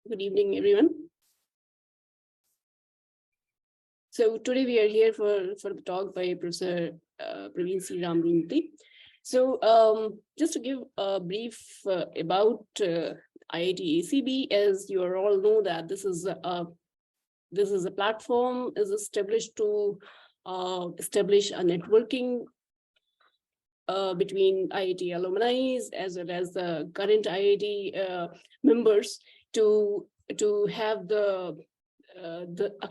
Good evening, everyone. So today we are here for the talk by Professor Praveen C Ramamurthy. So just to give a brief about IITACB, as you all know that this is a platform is established to establish a networking between IIT alumni as well as the current IIT members to have a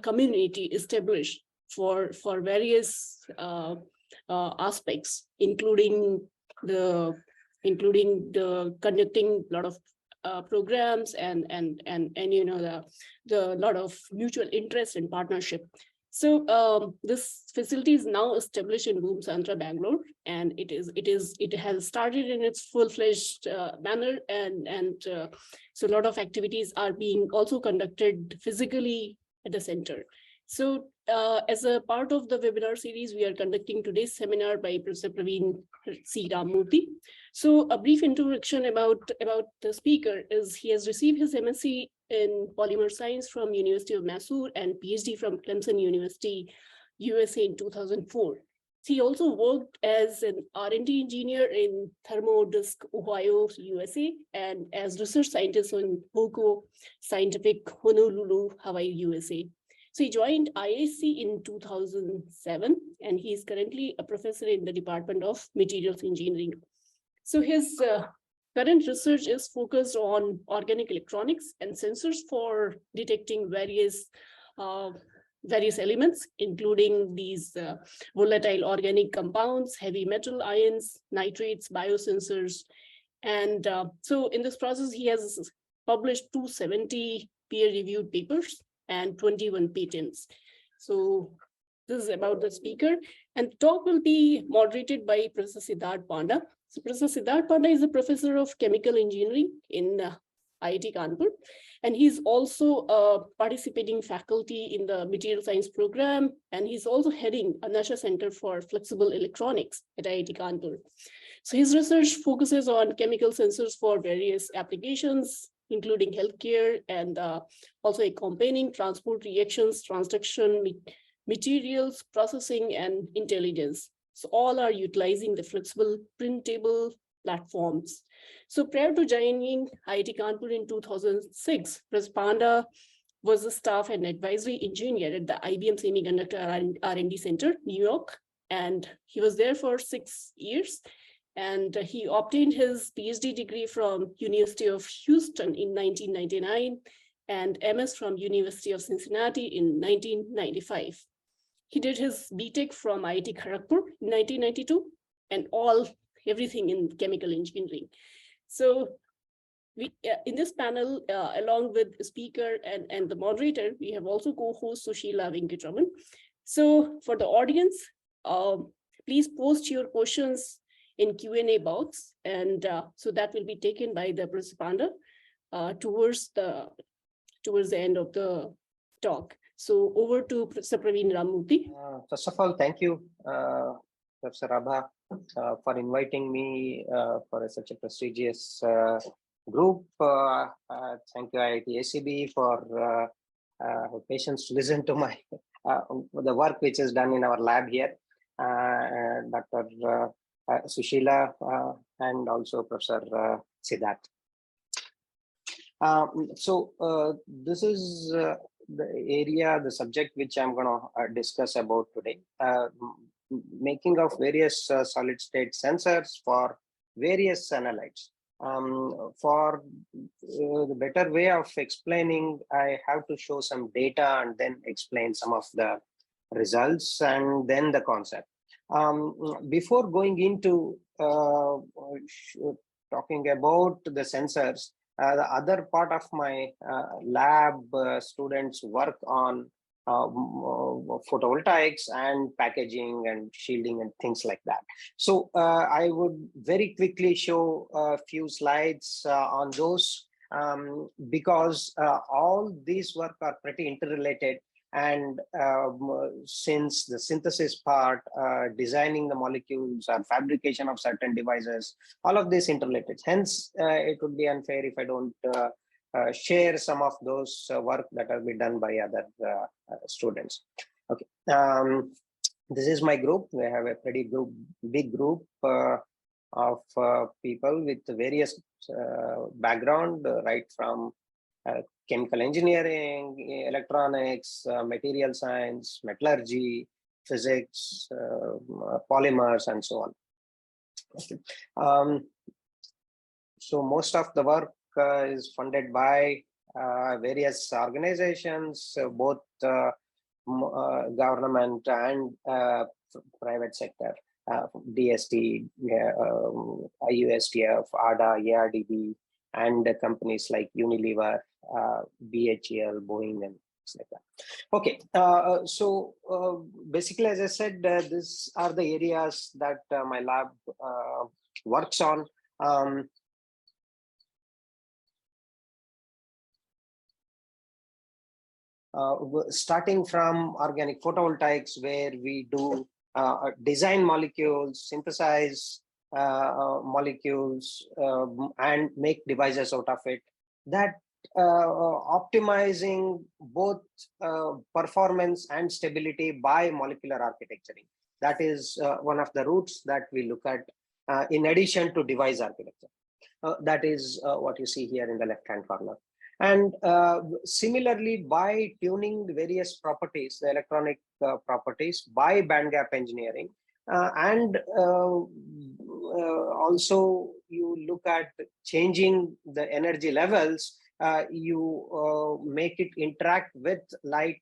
community established for various aspects, including the conducting a lot of programs and the lot of mutual interest and partnership. So this facility is now established in Boomsandra, Bangalore, and it has started in its full-fledged manner, and so a lot of activities are being also conducted physically at the center. So as a part of the webinar series, we are conducting today's seminar by Professor Praveen C Ramamurthy. So a brief introduction about the speaker is he has received his MSc in Polymer Science from University of Mysore and PhD from Clemson University, USA in 2004. He also worked as an R&D engineer in Thermo-Disc, Ohio, USA, and as research scientist in HOCO Scientific, Honolulu, Hawaii, USA. So he joined IISc in 2007, and he is currently a professor in the Department of Materials Engineering. So his current research is focused on organic electronics and sensors for detecting various elements, including these volatile organic compounds, heavy metal ions, nitrates, biosensors. And so in this process, he has published 270 peer-reviewed papers and 21 patents. So this is about the speaker, and the talk will be moderated by Professor Siddharth Panda. So Professor Siddharth Panda is a professor of chemical engineering in IIT Kanpur, and he's also a participating faculty in the material science program, and he's also heading a Nasha Center for Flexible Electronics at IIT Kanpur. So his research focuses on chemical sensors for various applications, including healthcare, and also accompanying transport reactions, transduction, materials, processing, and intelligence. So all are utilizing the flexible printable platforms. So prior to joining IIT Kanpur in 2006, Professor Panda was a staff and advisory engineer at the IBM Semiconductor R&D Center, New York, and he was there for 6 years. And he obtained his PhD degree from University of Houston in 1999 and MS from University of Cincinnati in 1995. He did his BTech from IIT Kharagpur in 1992 and everything in chemical engineering. So we, in this panel, along with the speaker and the moderator, we have also co-host Sushila Venkatraman. So for the audience, please post your questions in Q&A box, and so that will be taken by the Professor Panda towards the end of the talk. So over to Professor Praveen Ramamurthy. First of all, thank you, Professor Rabha, for inviting me for such a prestigious group. Thank you, IITACB, for patience to listen to my the work which is done in our lab here. Dr. Sushila and also Professor Siddharth. This is the subject which I'm going to discuss about today. Making of various solid state sensors for various analytes. For the better way of explaining, I have to show some data and then explain some of the results and then the concept. Before going into talking about the sensors, the other part of my lab students work on photovoltaics and packaging and shielding and things like that. So I would very quickly show a few slides on those because all these work are pretty interrelated. And since the synthesis part, designing the molecules or fabrication of certain devices, all of this interrelated. Hence, it would be unfair if I don't share some of those work that have been done by other students. Okay, this is my group. We have a pretty big group of people with various background, right from chemical engineering, electronics, material science, metallurgy, physics, polymers, and so on. Okay. So most of the work is funded by various organizations, both government and private sector, DST, IUSTF, ADA, ARDB, and companies like Unilever, BHEL, Boeing, and things like that. Okay, so basically, as I said, these are the areas that my lab works on. Starting from organic photovoltaics, where we do design molecules, synthesize molecules, and make devices out of it, that optimizing both performance and stability by molecular architecturing. That is one of the routes that we look at in addition to device architecture. That is what you see here in the left-hand corner. And similarly, by tuning the various properties, the electronic properties by bandgap engineering, and also you look at changing the energy levels, you make it interact with light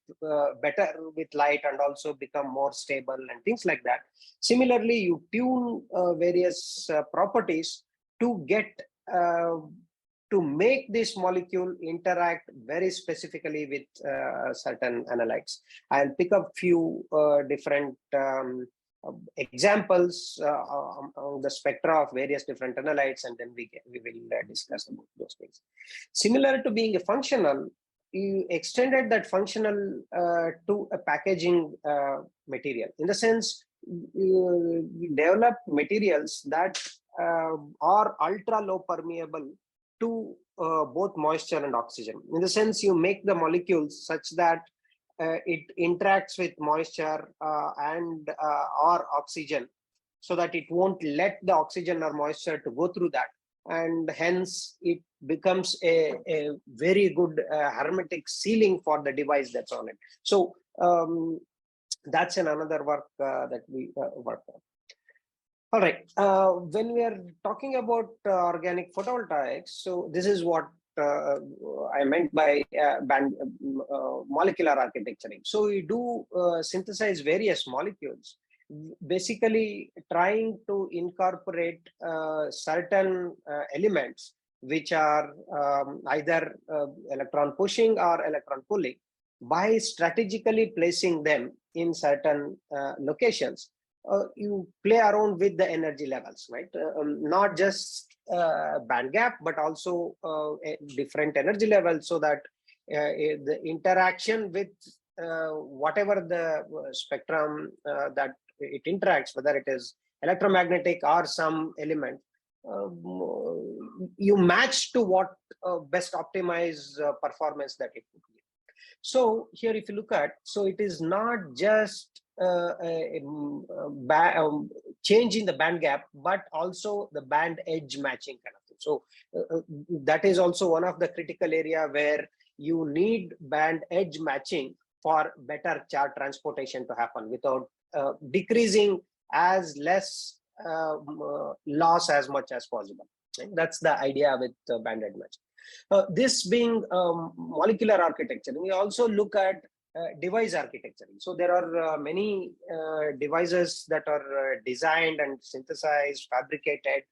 better with light and also become more stable and things like that. Similarly, you tune various properties to get to make this molecule interact very specifically with certain analytes. I'll pick up few different examples on the spectra of various different analytes, and then we will discuss about those things. Similar to being a functional, you extended that functional to a packaging material. In the sense, you develop materials that are ultra low permeable to both moisture and oxygen. In the sense, you make the molecules such that it interacts with moisture and or oxygen, so that it won't let the oxygen or moisture to go through that, and hence it becomes a very good hermetic sealing for the device that's on it. So that's another work that we work on. All right, when we are talking about organic photovoltaics, so this is what I meant by molecular architecturing. So we do synthesize various molecules, basically trying to incorporate certain elements which are either electron pushing or electron pulling, by strategically placing them in certain locations. You play around with the energy levels, right? Not just band gap, but also different energy levels, so that the interaction with whatever the spectrum that it interacts, whether it is electromagnetic or some element, you match to what best optimize performance that it would give. So here, if you look at, so it is not just change in the band gap, but also the band edge matching kind of thing. So that is also one of the critical area where you need band edge matching for better charge transportation to happen without decreasing as less loss as much as possible. Right? That's the idea with band edge matching. This being molecular architecture, we also look at device architecture. So there are many devices that are designed and synthesized, fabricated,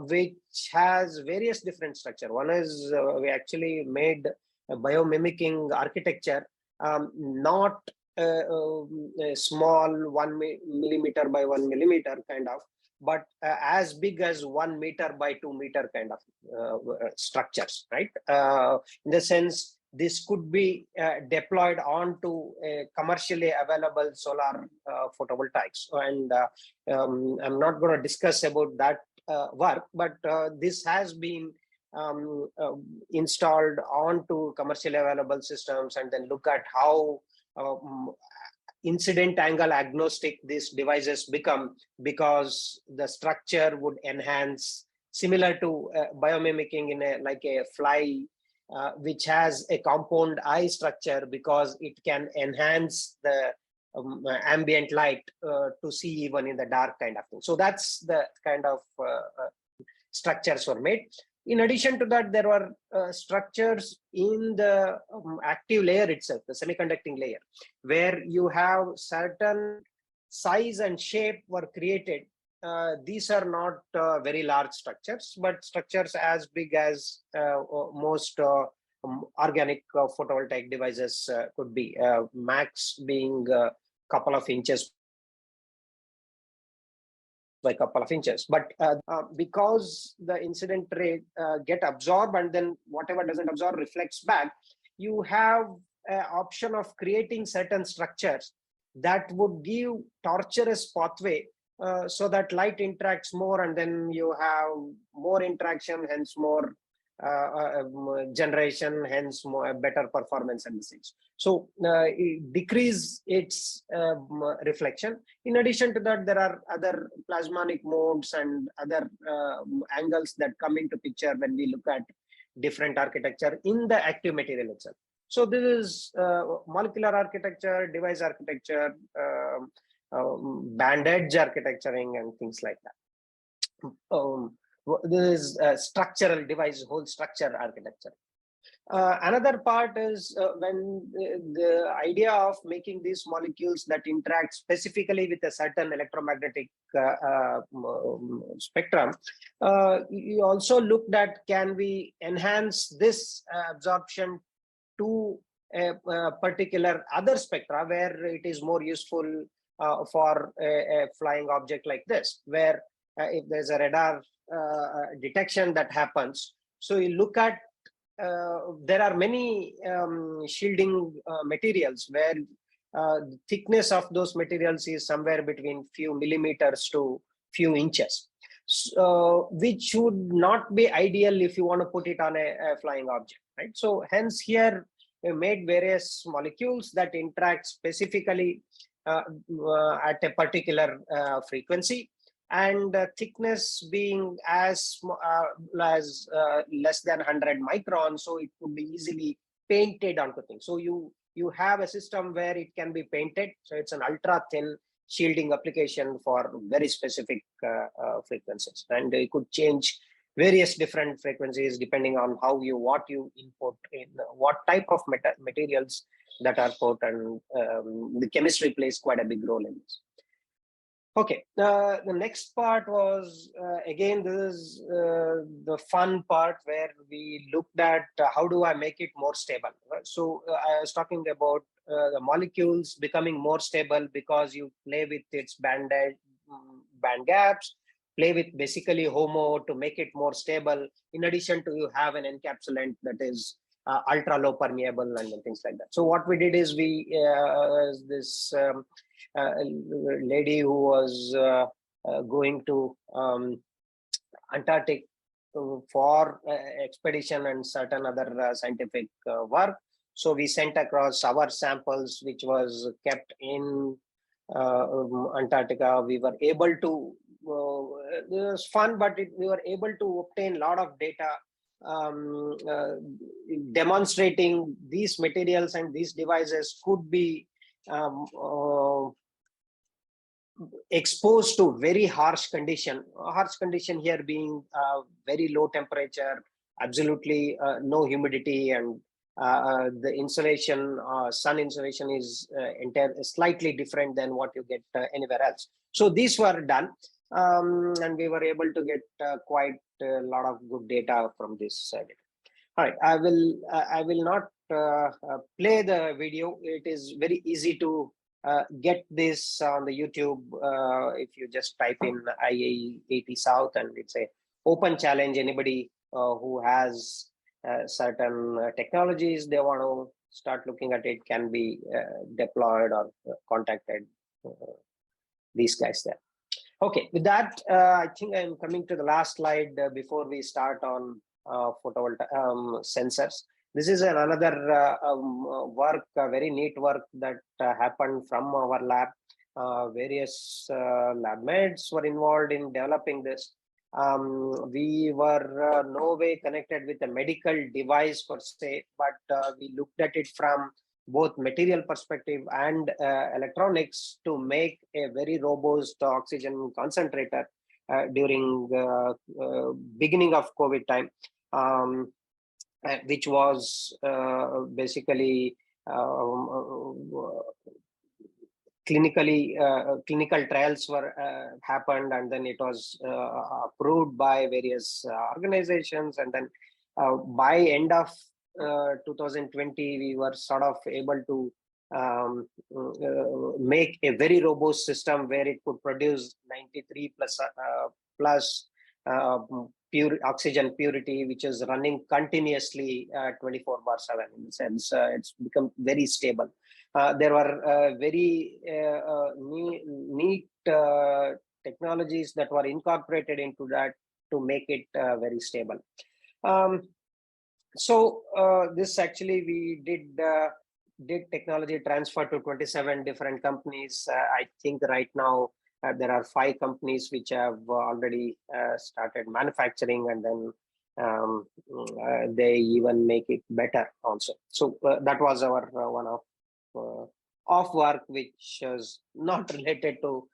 which has various different structure. One is we actually made a biomimicking architecture, not a small 1 millimeter by 1 millimeter kind of, but as big as 1 meter by 2 meter kind of structures, right? In the sense, this could be deployed onto a commercially available solar photovoltaics. And I'm not going to discuss about that work, but this has been installed onto commercially available systems, and then look at how incident angle agnostic these devices become, because the structure would enhance, similar to biomimicking in like a fly, which has a compound eye structure, because it can enhance the ambient light to see even in the dark, kind of thing. So that's the kind of structures were made. In addition to that, there were structures in the active layer itself, the semiconducting layer, where you have certain size and shape were created. These are not very large structures, but structures as big as most organic photovoltaic devices could be, max being a couple of inches by a couple of inches. But because the incident ray get absorbed, and then whatever doesn't absorb reflects back, you have an option of creating certain structures that would give tortuous pathway, so that light interacts more, and then you have more interaction, hence more generation, hence more better performance and things. So it decrease its reflection. In addition to that, there are other plasmonic modes and other angles that come into picture when we look at different architecture in the active material itself. So this is molecular architecture, device architecture, band edge architecturing, and things like that. This is structural device, whole structure architecture. Another part is when the idea of making these molecules that interact specifically with a certain electromagnetic spectrum, you also looked at, can we enhance this absorption to a particular other spectra where it is more useful for a flying object like this, where if there's a radar detection that happens. So you look at, there are many shielding materials where the thickness of those materials is somewhere between few millimeters to few inches, which would not be ideal if you want to put it on a flying object, right? So hence here we made various molecules that interact specifically at a particular frequency, and thickness being as less than 100 microns, so it could be easily painted onto things. So you have a system where it can be painted, so it's an ultra thin shielding application for very specific frequencies, and it could change various different frequencies depending on what you input in, what type of materials that are put, and the chemistry plays quite a big role in this. Okay, the next part was, again, this is the fun part where we looked at how do I make it more stable. Right? So I was talking about the molecules becoming more stable because you play with its band gaps, play with basically HOMO to make it more stable. In addition to, you have an encapsulant that is ultra low permeable and things like that. So what we did is we this lady who was going to Antarctic for expedition and certain other scientific work. So we sent across our samples, which was kept in Antarctica. We were able to, it was fun, but we were able to obtain a lot of data demonstrating these materials and these devices could be exposed to very harsh condition here being very low temperature, absolutely no humidity, and the insolation, sun insolation is slightly different than what you get anywhere else. So these were done, and we were able to get quite a lot of good data from this data. All right, I will not play the video. It is very easy to get this on the YouTube if you just type in IIT South, and it's a open challenge. Anybody who has certain technologies they want to start looking at it can be deployed or contacted these guys there. Okay, with that, I think I'm coming to the last slide before we start on photovoltaic sensors. This is another work, very neat work that happened from our lab. Various lab mates were involved in developing this. We were no way connected with a medical device per se, but we looked at it from both material perspective and electronics to make a very robust oxygen concentrator during beginning of COVID time, which was basically clinical trials were happened, and then it was approved by various organizations, and then by end of 2020 we were sort of able to make a very robust system where it could produce 93 plus pure oxygen purity, which is running continuously 24/7. In the sense, it's become very stable. There were very neat technologies that were incorporated into that to make it very stable. So this actually we did technology transfer to 27 different companies. I think right now there are 5 companies which have already started manufacturing, and then they even make it better also. So that was our one of work which is not related to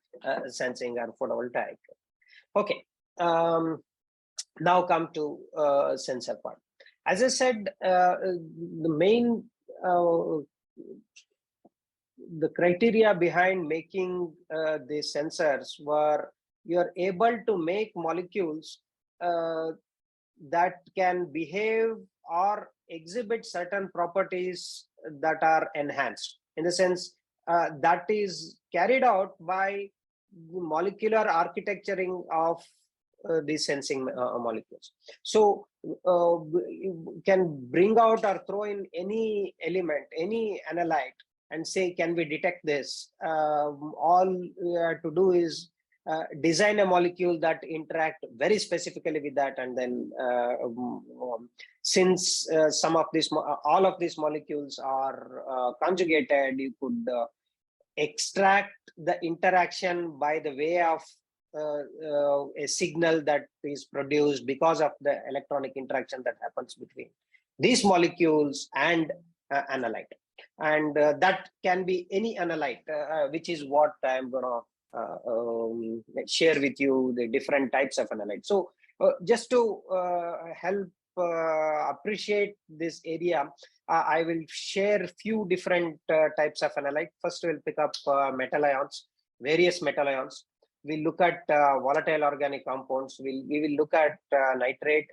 sensing or photovoltaic. Okay, now come to sensor part. As I said, the main the criteria behind making the sensors were you're able to make molecules that can behave or exhibit certain properties that are enhanced, in the sense that is carried out by the molecular architecturing of the sensing molecules. So you can bring out or throw in any element, any analyte, and say, can we detect this? All we have to do is design a molecule that interact very specifically with that, and then since some of these, all of these molecules are conjugated, you could extract the interaction by the way of a signal that is produced because of the electronic interaction that happens between these molecules and analyte. And that can be any analyte, which is what I'm going to share with you, the different types of analyte. So just to help appreciate this area, I will share a few different types of analyte. First, we'll pick up metal ions, various metal ions. We'll look at volatile organic compounds. We will look at nitrate,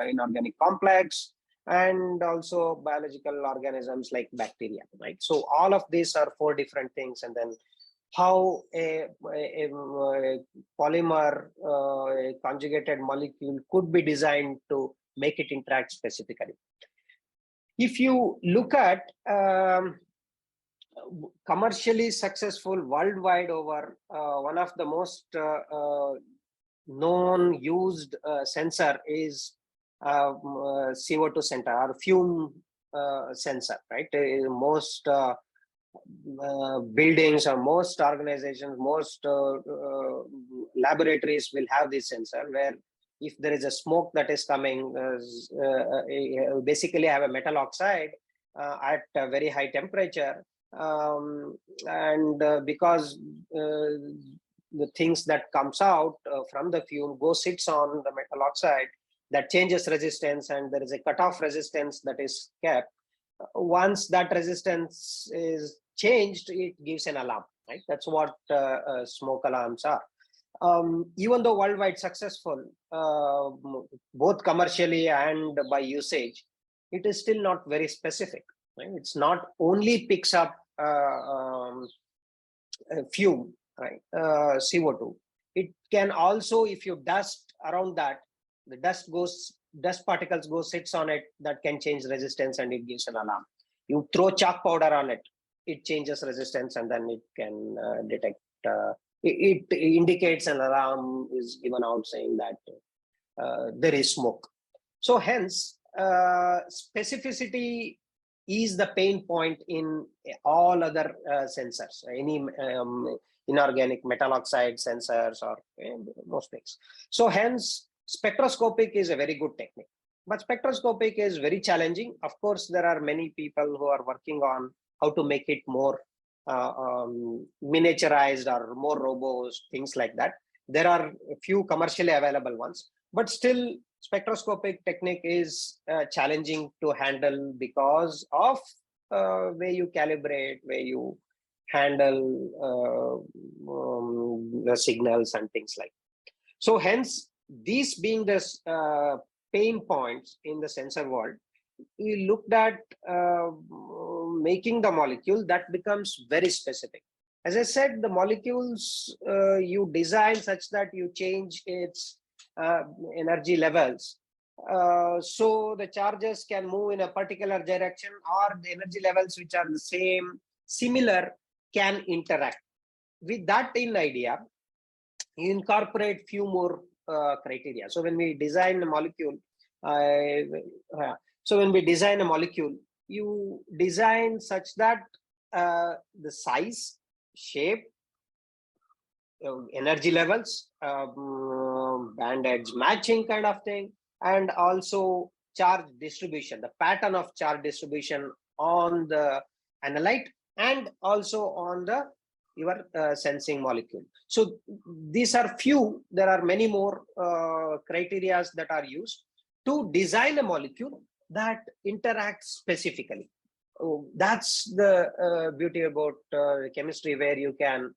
inorganic complex, and also biological organisms like bacteria, right? So all of these are 4 different things, and then how a polymer, a conjugated molecule could be designed to make it interact specifically. If you look at commercially successful worldwide over, one of the most known used sensor is CO2 sensor or fume sensor, right? Most buildings or most organizations, most laboratories will have this sensor, where if there is a smoke that is coming, basically have a metal oxide at a very high temperature, and because the things that comes out from the fume sits on the metal oxide, that changes resistance, and there is a cutoff resistance that is kept. Once that resistance is changed, it gives an alarm, right? That's what smoke alarms are. Even though worldwide successful, both commercially and by usage, it is still not very specific, right? It's not only picks up fume, right? CO2. It can also, if you dust around that, the dust particles sits on it, that can change resistance and it gives an alarm. You throw chalk powder on it, it changes resistance, and then it can detect, it indicates an alarm is given out saying that there is smoke. So hence, specificity is the pain point in all other sensors, any inorganic metal oxide sensors or most things. So hence, spectroscopic is a very good technique. But spectroscopic is very challenging. Of course, there are many people who are working on how to make it more miniaturized or more robust, things like that. There are a few commercially available ones, but still spectroscopic technique is challenging to handle because of where you calibrate, where you handle the signals and things like that. So hence, these being the pain points in the sensor world, we looked at making the molecule that becomes very specific. As I said, the molecules you design such that you change its energy levels. So the charges can move in a particular direction, or the energy levels which are the same, similar, can interact. With that in idea, you incorporate few more criteria. So when we design a molecule, you design such that the size, shape, energy levels, band edge matching kind of thing, and also charge distribution, the pattern of charge distribution on the analyte and also on the your sensing molecule. So these are few. There are many more criteria that are used to design a molecule that interacts specifically. That's the beauty about chemistry, where you can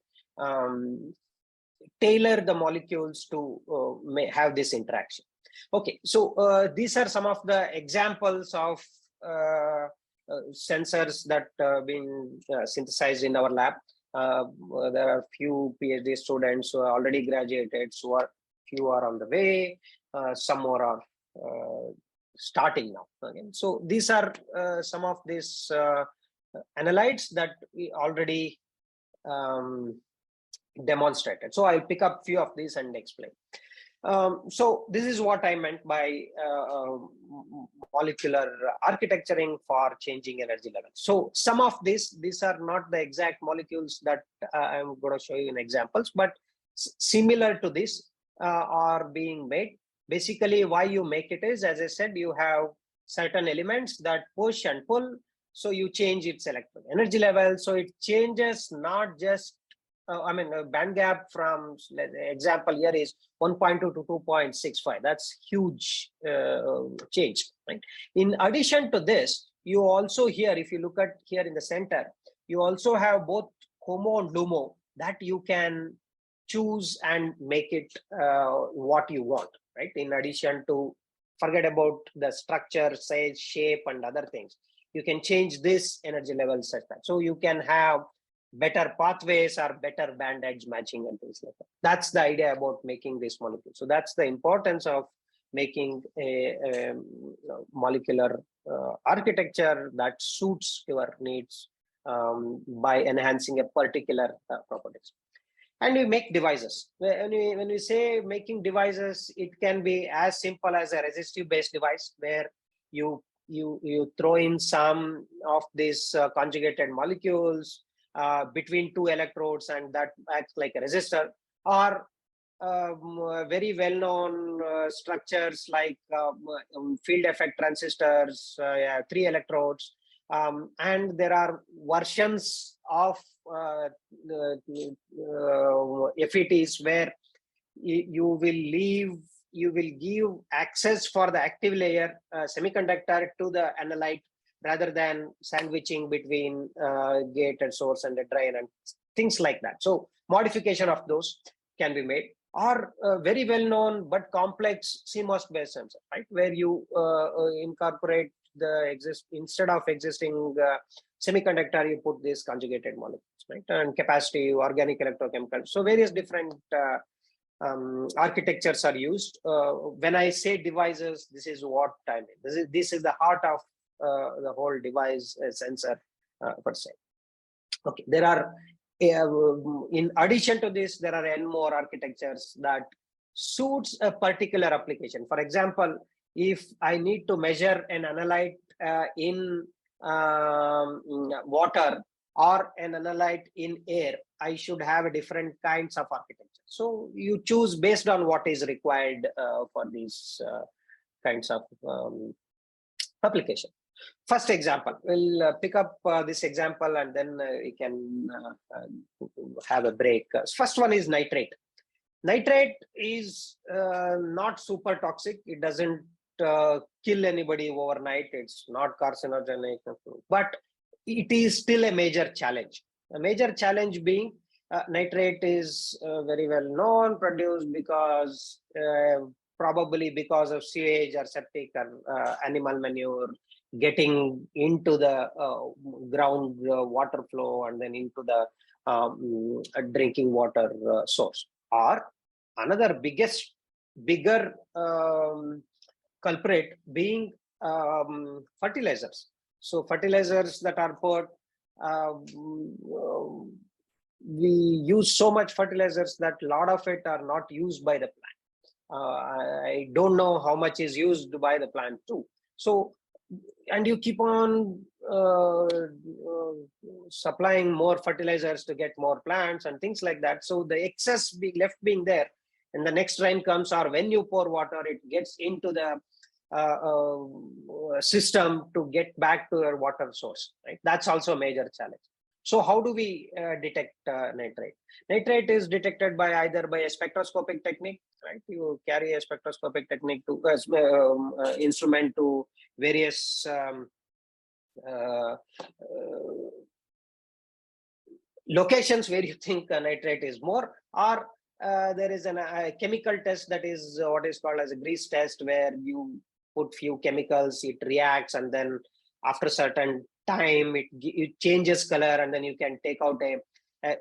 tailor the molecules to have this interaction. Okay, so these are some of the examples of sensors that been synthesized in our lab. There are few PhD students who are already graduated, so few are on the way, some more are starting now. Okay. So these are some of these analytes that we already demonstrated. So I'll pick up few of these and explain. So this is what I meant by molecular architecturing for changing energy levels. So some of these are not the exact molecules that I'm going to show you in examples, but similar to this are being made. Basically, why you make it is, as I said, you have certain elements that push and pull, so you change its electron energy level. So it changes not just a band gap from, example here is 1.2 to 2.65. That's huge change, right? In addition to this, you also here, if you look at here in the center, you also have both HOMO and LUMO that you can choose and make it what you want, right? In addition to, forget about the structure, size, shape, and other things. You can change this energy level such that. So you can have better pathways or better band edge matching and things like that. That's the idea about making this molecule. So that's the importance of making a molecular architecture that suits your needs by enhancing a particular properties. And we make devices. When we say making devices, it can be as simple as a resistive based device where you throw in some of these conjugated molecules between two electrodes, and that acts like a resistor, or very well-known structures like field effect transistors, 3 electrodes, and there are versions of FETs where you will give access for the active layer semiconductor to the analyte, rather than sandwiching between gate and source and the drain and things like that. So modification of those can be made, or very well known but complex CMOS based sensor, right? Where you incorporate the instead of existing semiconductor, you put these conjugated molecules, right? And capacitive, organic, electrochemical. So various different architectures are used. When I say devices, this is what I mean. This is the heart of the whole device sensor per se. Okay, there are in addition to this, there are n more architectures that suits a particular application. For example, if I need to measure an analyte in water or an analyte in air, I should have a different kinds of architecture. So you choose based on what is required for these kinds of application. First example, we'll pick up this example and then we can have a break. First one is nitrate. Nitrate is not super toxic. It doesn't kill anybody overnight. It's not carcinogenic, but it is still a major challenge. A major challenge being nitrate is very well known, produced because probably because of sewage or septic or animal manure getting into the ground water flow and then into the drinking water source. Or another bigger culprit being fertilizers. So fertilizers that are put, we use so much fertilizers that a lot of it are not used by the plant. I don't know how much is used by the plant too. So, and you keep on supplying more fertilizers to get more plants and things like that. So the excess being there, and the next rain comes, or when you pour water, it gets into the system to get back to your water source. Right? That's also a major challenge. So how do we detect nitrate? Nitrate is detected by either by a spectroscopic technique, right? You carry a spectroscopic technique to instrument to various locations where you think nitrate is more, or there is a chemical test that is what is called as a grease test, where you put few chemicals, it reacts, and then after a certain time it changes color, and then you can take out a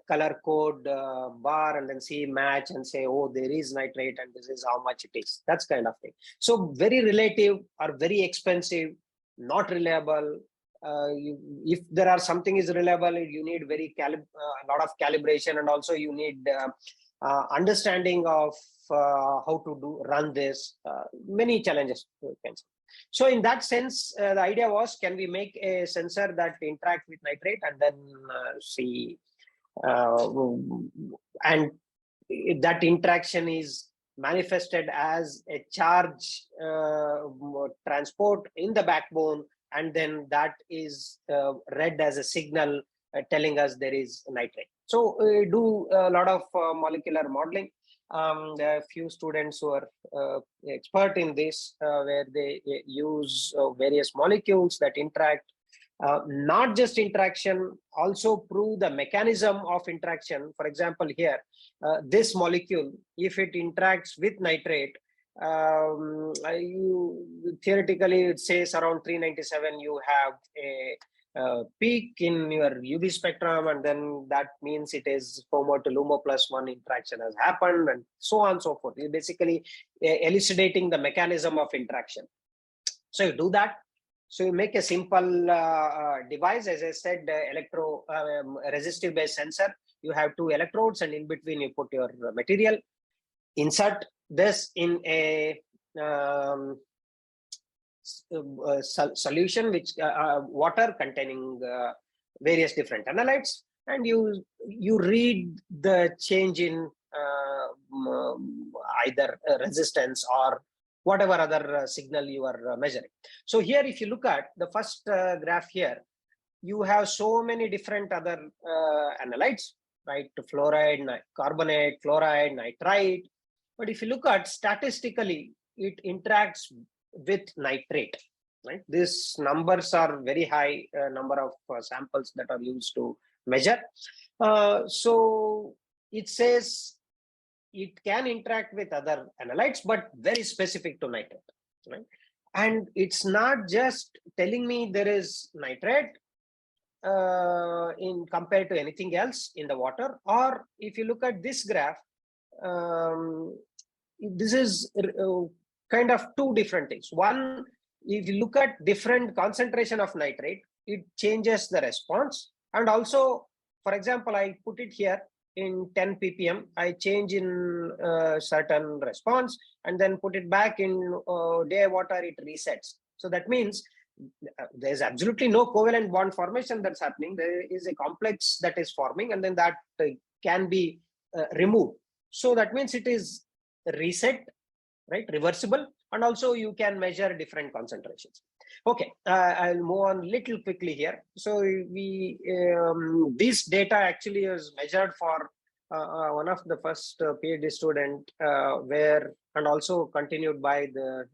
color code bar and then see match and say, oh, there is nitrate and this is how much it is. That's kind of thing. So very relative or very expensive, not reliable. If there are something is reliable, you need a lot of calibration, and also you need understanding of how to run this. Many challenges. So in that sense, the idea was, can we make a sensor that interact with nitrate and then see, and that interaction is manifested as a charge transport in the backbone, and then that is read as a signal telling us there is nitrate. So we do a lot of molecular modeling. There are a few students who are expert in this, where they use various molecules that interact. Not just interaction, also prove the mechanism of interaction. For example, here, this molecule, if it interacts with nitrate, theoretically it says around 397 you have a peak in your UV spectrum, and then that means it is HOMO to LUMO plus one interaction has happened, and so on and so forth. You're basically elucidating the mechanism of interaction. So you do that. So you make a simple device, as I said, resistive based sensor. You have two electrodes, and in between you put your material. Insert this in a solution, which water containing various different analytes, and you read the change in either resistance or whatever other signal you are measuring. So here, if you look at the first graph here, you have so many different other analytes, right? Fluoride, carbonate, fluoride, nitrite. But if you look at statistically, it interacts with nitrate, right? These numbers are very high number of samples that are used to measure. So it says it can interact with other analytes, but very specific to nitrate, right? And it's not just telling me there is nitrate in compared to anything else in the water. Or if you look at this graph, this is kind of two different things. One, if you look at different concentration of nitrate, it changes the response. And also, for example, I put it here, in 10 ppm, I change in certain response and then put it back in day water, it resets. So that means there's absolutely no covalent bond formation that's happening. There is a complex that is forming, and then that can be removed. So that means it is reset, right, reversible, and also you can measure different concentrations. Okay, I'll move on little quickly here. So this data actually is measured for one of the first PhD student and also continued by the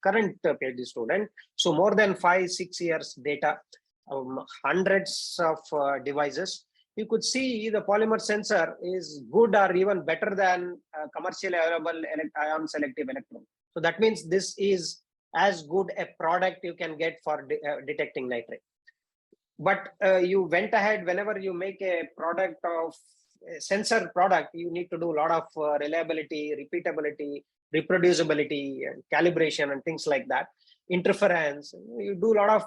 current PhD student. So more than 5-6 years data, hundreds of devices. You could see the polymer sensor is good or even better than commercially available ion selective electron. So that means this is as good a product you can get for detecting nitrate. But you went ahead, whenever you make a product of a sensor product, you need to do a lot of reliability, repeatability, reproducibility, and calibration and things like that. Interference, you do a lot of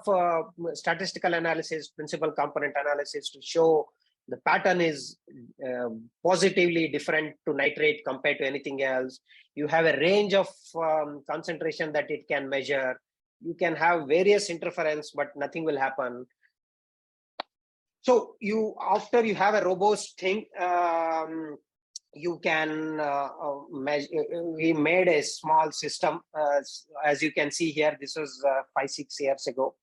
statistical analysis, principal component analysis to show the pattern is positively different to nitrate compared to anything else. You have a range of concentration that it can measure. You can have various interference, but nothing will happen. So after you have a robust thing, you can measure. We made a small system, as you can see here. This was 5-6 years ago.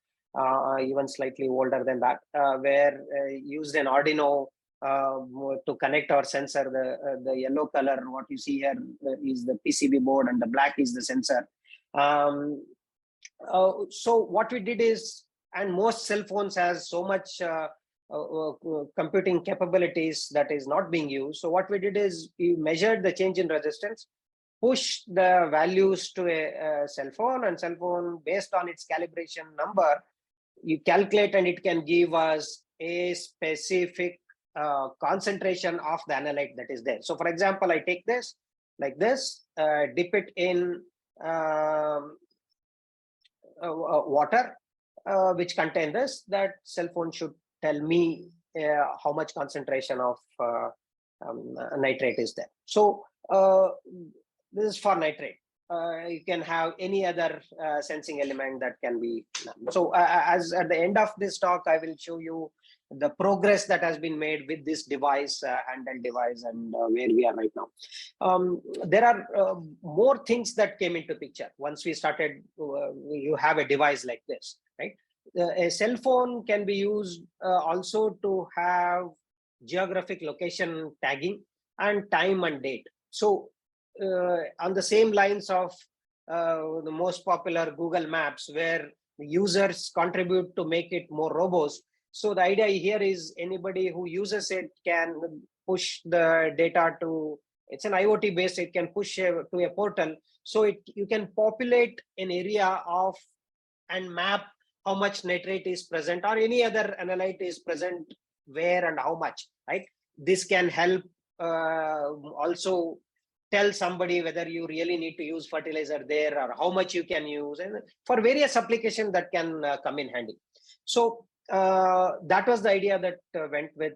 Even slightly older than that, where used an Arduino to connect our sensor. The yellow color, what you see here, is the PCB board, and the black is the sensor. So what we did is, and most cell phones has so much computing capabilities that is not being used. So what we did is we measured the change in resistance, push the values to a cell phone, and cell phone, based on its calibration number, you calculate, and it can give us a specific concentration of the analyte that is there. So for example, I take this like this, dip it in water which contain this, that cell phone should tell me how much concentration of nitrate is there. So this is for nitrate. You can have any other sensing element that can be done. So as at the end of this talk, I will show you the progress that has been made with this device, handheld device, and where we are right now. There are more things that came into picture once we started. You have a device like this, right? A cell phone can be used also to have geographic location tagging and time and date. So on the same lines of the most popular Google Maps, where the users contribute to make it more robust. So the idea here is anybody who uses it can push the data to, it's an IoT based, it can push to a portal. So you can populate an area of and map how much nitrate is present or any other analyte is present where and how much, right? This can help also tell somebody whether you really need to use fertilizer there or how much you can use, and for various applications that can come in handy. So that was the idea that went with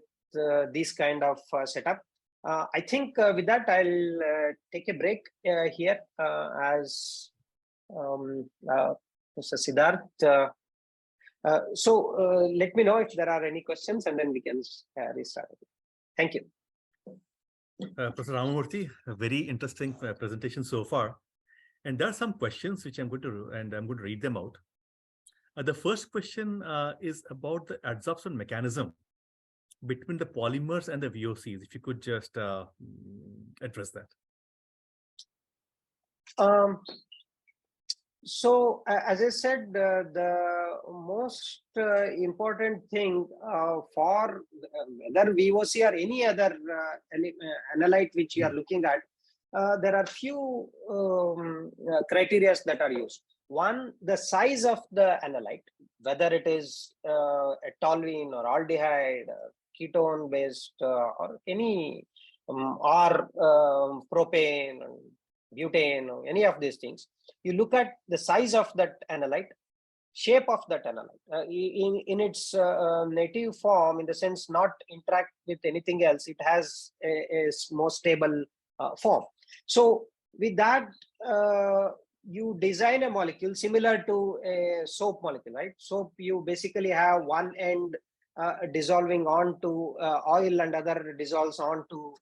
this kind of setup. I think with that, I'll take a break here as Mr. Siddharth. So let me know if there are any questions, and then we can restart. Thank you. Professor Ramamurthy, a very interesting presentation so far. And there are some questions which I'm going to read them out. The first question is about the adsorption mechanism between the polymers and the VOCs. If you could just address that. So as I said, the most important thing for whether VOC or any other analyte which you are looking at, there are few criteria that are used. One, the size of the analyte, whether it is a toluene or aldehyde, ketone based, or any or propane, butane, or any of these things. You look at the size of that analyte, shape of that analyte. In its native form, in the sense not interact with anything else, it has a more stable form. So with that, you design a molecule similar to a soap molecule, right? Soap, you basically have one end dissolving onto oil and other dissolves onto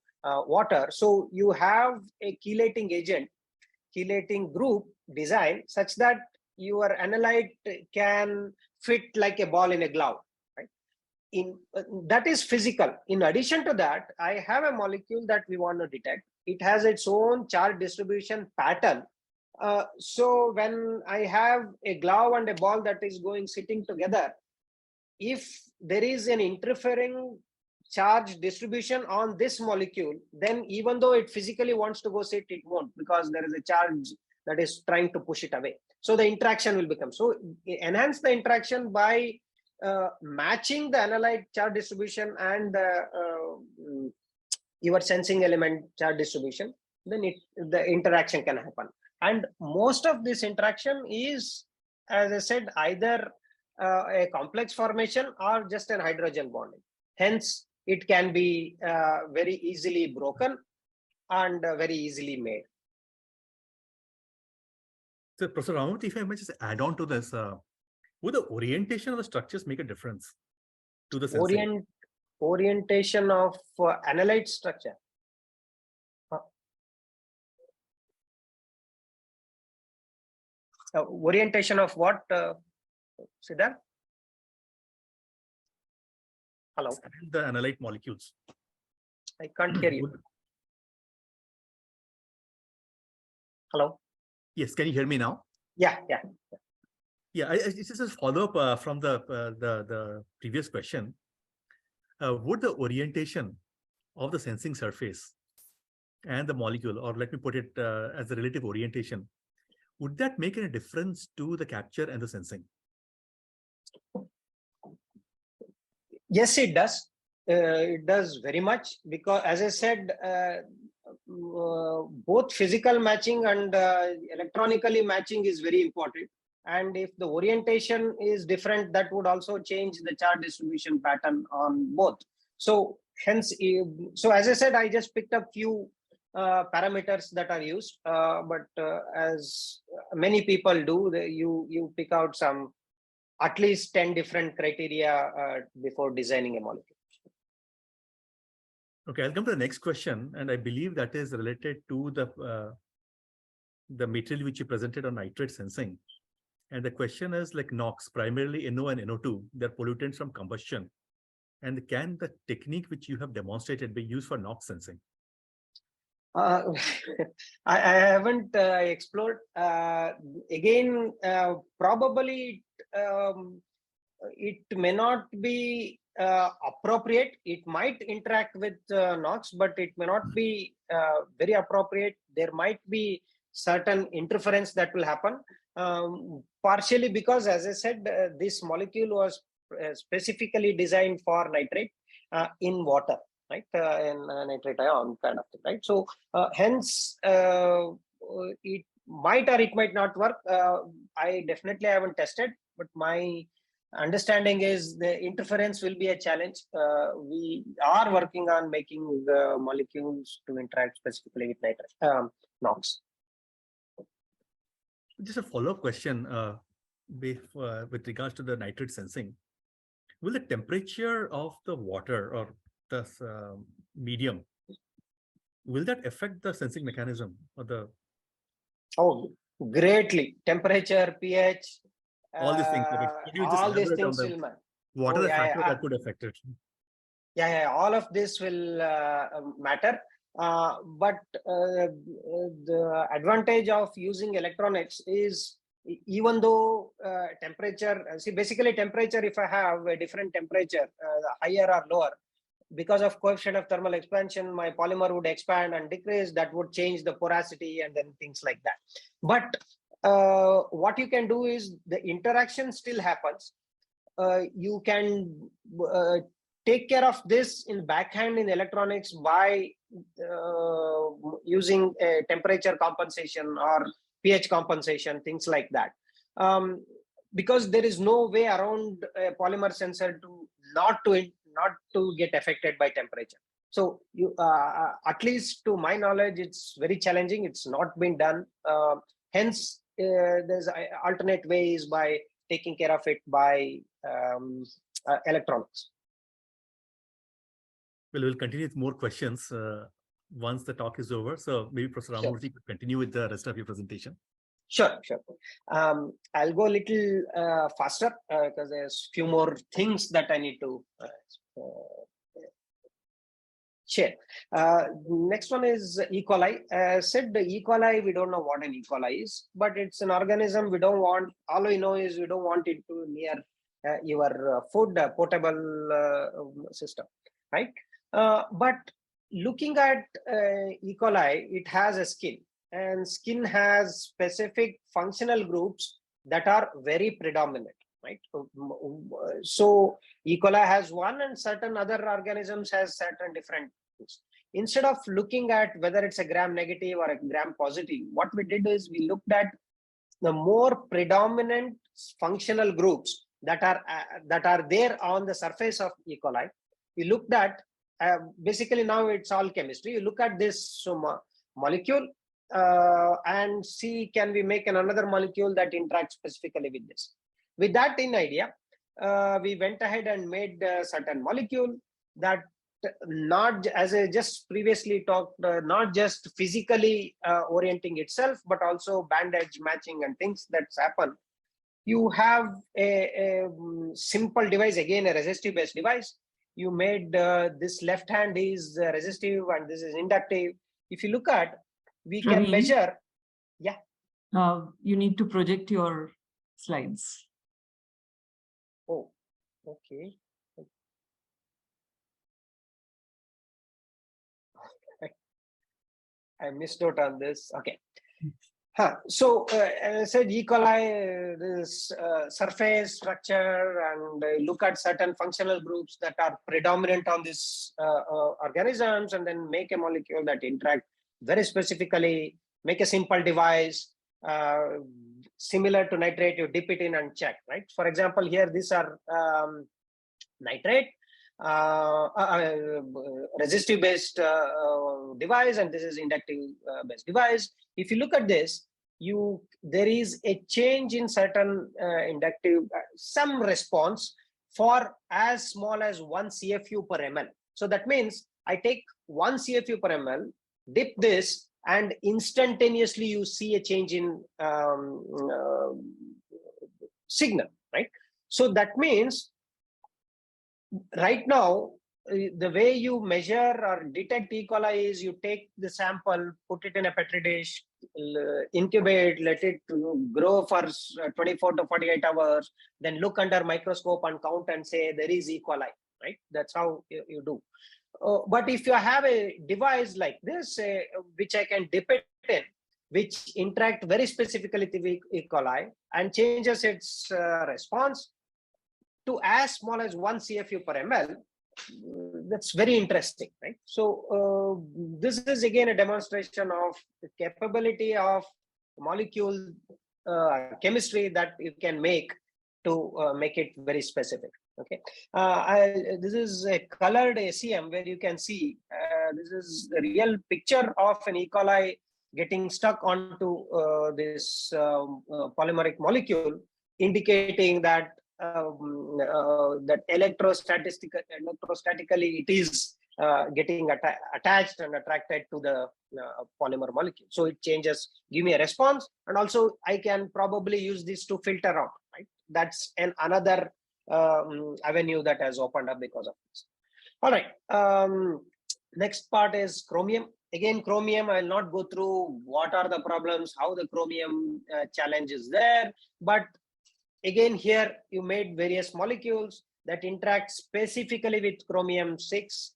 water. So you have a chelating agent, chelating group design such that your analyte can fit like a ball in a glove, right? That is physical. In addition to that, I have a molecule that we want to detect. It has its own charge distribution pattern. So when I have a glove and a ball that is sitting together, if there is an interfering charge distribution on this molecule, then even though it physically wants to go sit, it won't, because there is a charge that is trying to push it away. So the interaction will become, so enhance the interaction by matching the analyte charge distribution and your sensing element charge distribution, then the interaction can happen. And most of this interaction is, as I said, either a complex formation or just an hydrogen bonding. Hence, it can be very easily broken and very easily made. So, Professor Ramamurthy, if I may just add on to this, would the orientation of the structures make a difference to the sensing? Orientation of analyte structure. Orientation of what, Siddharth? Hello? The analyte molecules. I can't hear you. Hello? Yes, can you hear me now? Yeah. Yeah, it's just a follow-up from the previous question. Would the orientation of the sensing surface and the molecule, or let me put it as a relative orientation, would that make any difference to the capture and the sensing? Yes, it does. It does very much, because as I said, both physical matching and electronically matching is very important. And if the orientation is different, that would also change the charge distribution pattern on both. So hence, so as I said, I just picked up few parameters that are used, but as many people do, you pick out some at least 10 different criteria before designing a molecule. Okay, I'll come to the next question, and I believe that is related to the material which you presented on nitrate sensing. And the question is like NOx, primarily NO and NO2, they're pollutants from combustion. And can the technique which you have demonstrated be used for NOx sensing? I haven't explored. Again, probably it may not be appropriate. It might interact with NOx, but it may not be very appropriate. There might be certain interference that will happen, partially because, as I said, this molecule was specifically designed for nitrate in water, right? In nitrate ion kind of thing, right? So hence, it might or it might not work. I definitely haven't tested, but my understanding is the interference will be a challenge. We are working on making the molecules to interact specifically with nitrate, NOx. Just a follow-up question with regards to the nitrate sensing. Will the temperature of the water or the medium, will that affect the sensing mechanism or the? Oh, greatly. Temperature, pH. All these things. All these things will matter. What are the factors that could affect it? Yeah, all of this will matter. But the advantage of using electronics is, even though temperature, see, basically temperature, if I have a different temperature, higher or lower, because of coefficient of thermal expansion, my polymer would expand and decrease. That would change the porosity and then things like that. But what you can do is the interaction still happens. You can take care of this in backhand in electronics by using a temperature compensation or pH compensation, things like that. because there is no way around a polymer sensor to not to get affected by temperature. So you at least to my knowledge, it's very challenging. It's not been done. Hence, there's alternate ways by taking care of it by electronics. Well, we'll continue with more questions once the talk is over. So maybe Professor Ramamurthy could continue with the rest of your presentation. Sure. I'll go a little faster because there's few more things that I need to share. Next one is E. coli. Said the E. coli, we don't know what an E. coli is, but it's an organism we don't want. All we know is we don't want it to near your food potable system, right? But looking at E. coli, it has a skin, and skin has specific functional groups that are very predominant, right? So E. coli has one, and certain other organisms has certain different things. Instead of looking at whether it's a gram negative or a gram positive, what we did is we looked at the more predominant functional groups that are there on the surface of E. coli. We looked at basically now it's all chemistry. You look at this molecule and see, can we make another molecule that interacts specifically with this? With that in idea, we went ahead and made a certain molecule that not, as I just previously talked, not just physically orienting itself, but also band edge matching and things that's happen. You have a simple device, again a resistive based device. You made this left hand is resistive and this is inductive. If you look at, we can measure. Yeah. You need to project your slides. Oh, okay. I missed out on this. Okay. So as I said, E. coli, this surface structure, and look at certain functional groups that are predominant on these organisms, and then make a molecule that interact very specifically, make a simple device similar to nitrate. You dip it in and check, right? For example, here these are nitrate, resistive based device, and this is inductive based device. If you look at this, there is a change in certain inductive some response for as small as 1 CFU per ml. So that means I take 1 CFU per ml, dip this, and instantaneously you see a change in signal, right? So that means right now, the way you measure or detect E. coli is you take the sample, put it in a petri dish, incubate, let it grow for 24 to 48 hours, then look under microscope and count and say there is E. coli, right? That's how you do. But if you have a device like this, which I can dip it in, which interact very specifically with E. coli and changes its response to as small as 1 CFU per ml, that's very interesting, right? So this is again a demonstration of the capability of molecule chemistry that you can make to make it very specific. Okay, this is a colored ACM where you can see this is a real picture of an E. coli getting stuck onto this polymeric molecule, indicating that that electrostatically it is getting attached and attracted to the polymer molecule. So it changes, give me a response, and also I can probably use this to filter out, right? That's another avenue that has opened up because of this. All right. Next part is chromium. Again, chromium, I will not go through what are the problems, how the chromium challenge is there, but again, here you made various molecules that interact specifically with chromium 6,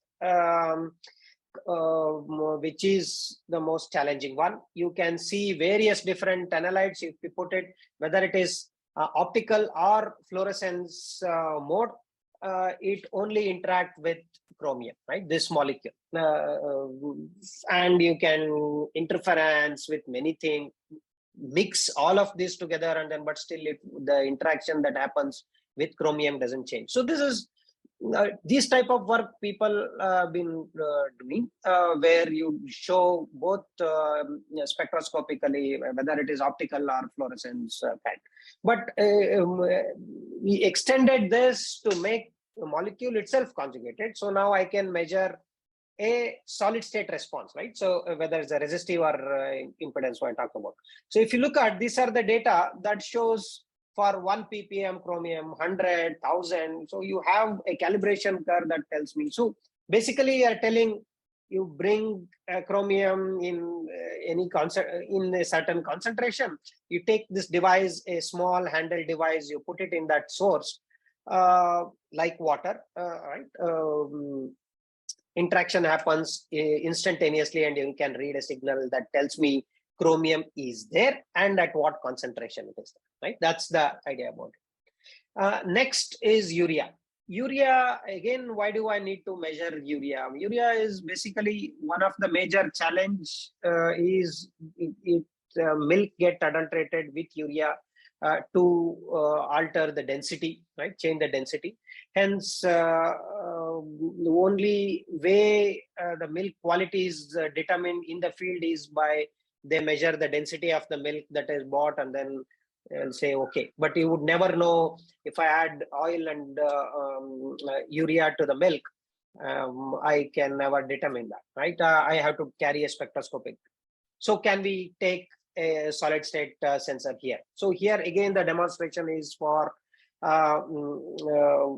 which is the most challenging one. You can see various different analytes if you put it, whether it is optical or fluorescence mode, it only interact with chromium, right? This molecule. And you can interference with many things. mix all of this together, and then but still the interaction that happens with chromium doesn't change. So this is this type of work people been doing, where you show both spectroscopically, whether it is optical or fluorescence kind. But we extended this to make the molecule itself conjugated. So now I can measure a solid state response, right? So whether it's a resistive or impedance, what I talked about. So if you look at, these are the data that shows for 1 ppm chromium, 100, 1000. So you have a calibration curve that tells me. So basically you're telling, you bring chromium in in a certain concentration, you take this device, a small handheld device, you put it in that source, like water, right? Interaction happens instantaneously, and you can read a signal that tells me chromium is there and at what concentration it is there, right? That's the idea about it. Next is urea. Urea, again, why do I need to measure urea? Urea is basically one of the major challenge is milk get adulterated with urea to alter the density, right? Change the density. Hence, the only way the milk quality is determined in the field is by they measure the density of the milk that is bought, and then say okay. But you would never know if I add oil and urea to the milk. I can never determine that, right? I have to carry a spectroscopic. So can we take a solid state sensor here? So here again, the demonstration is for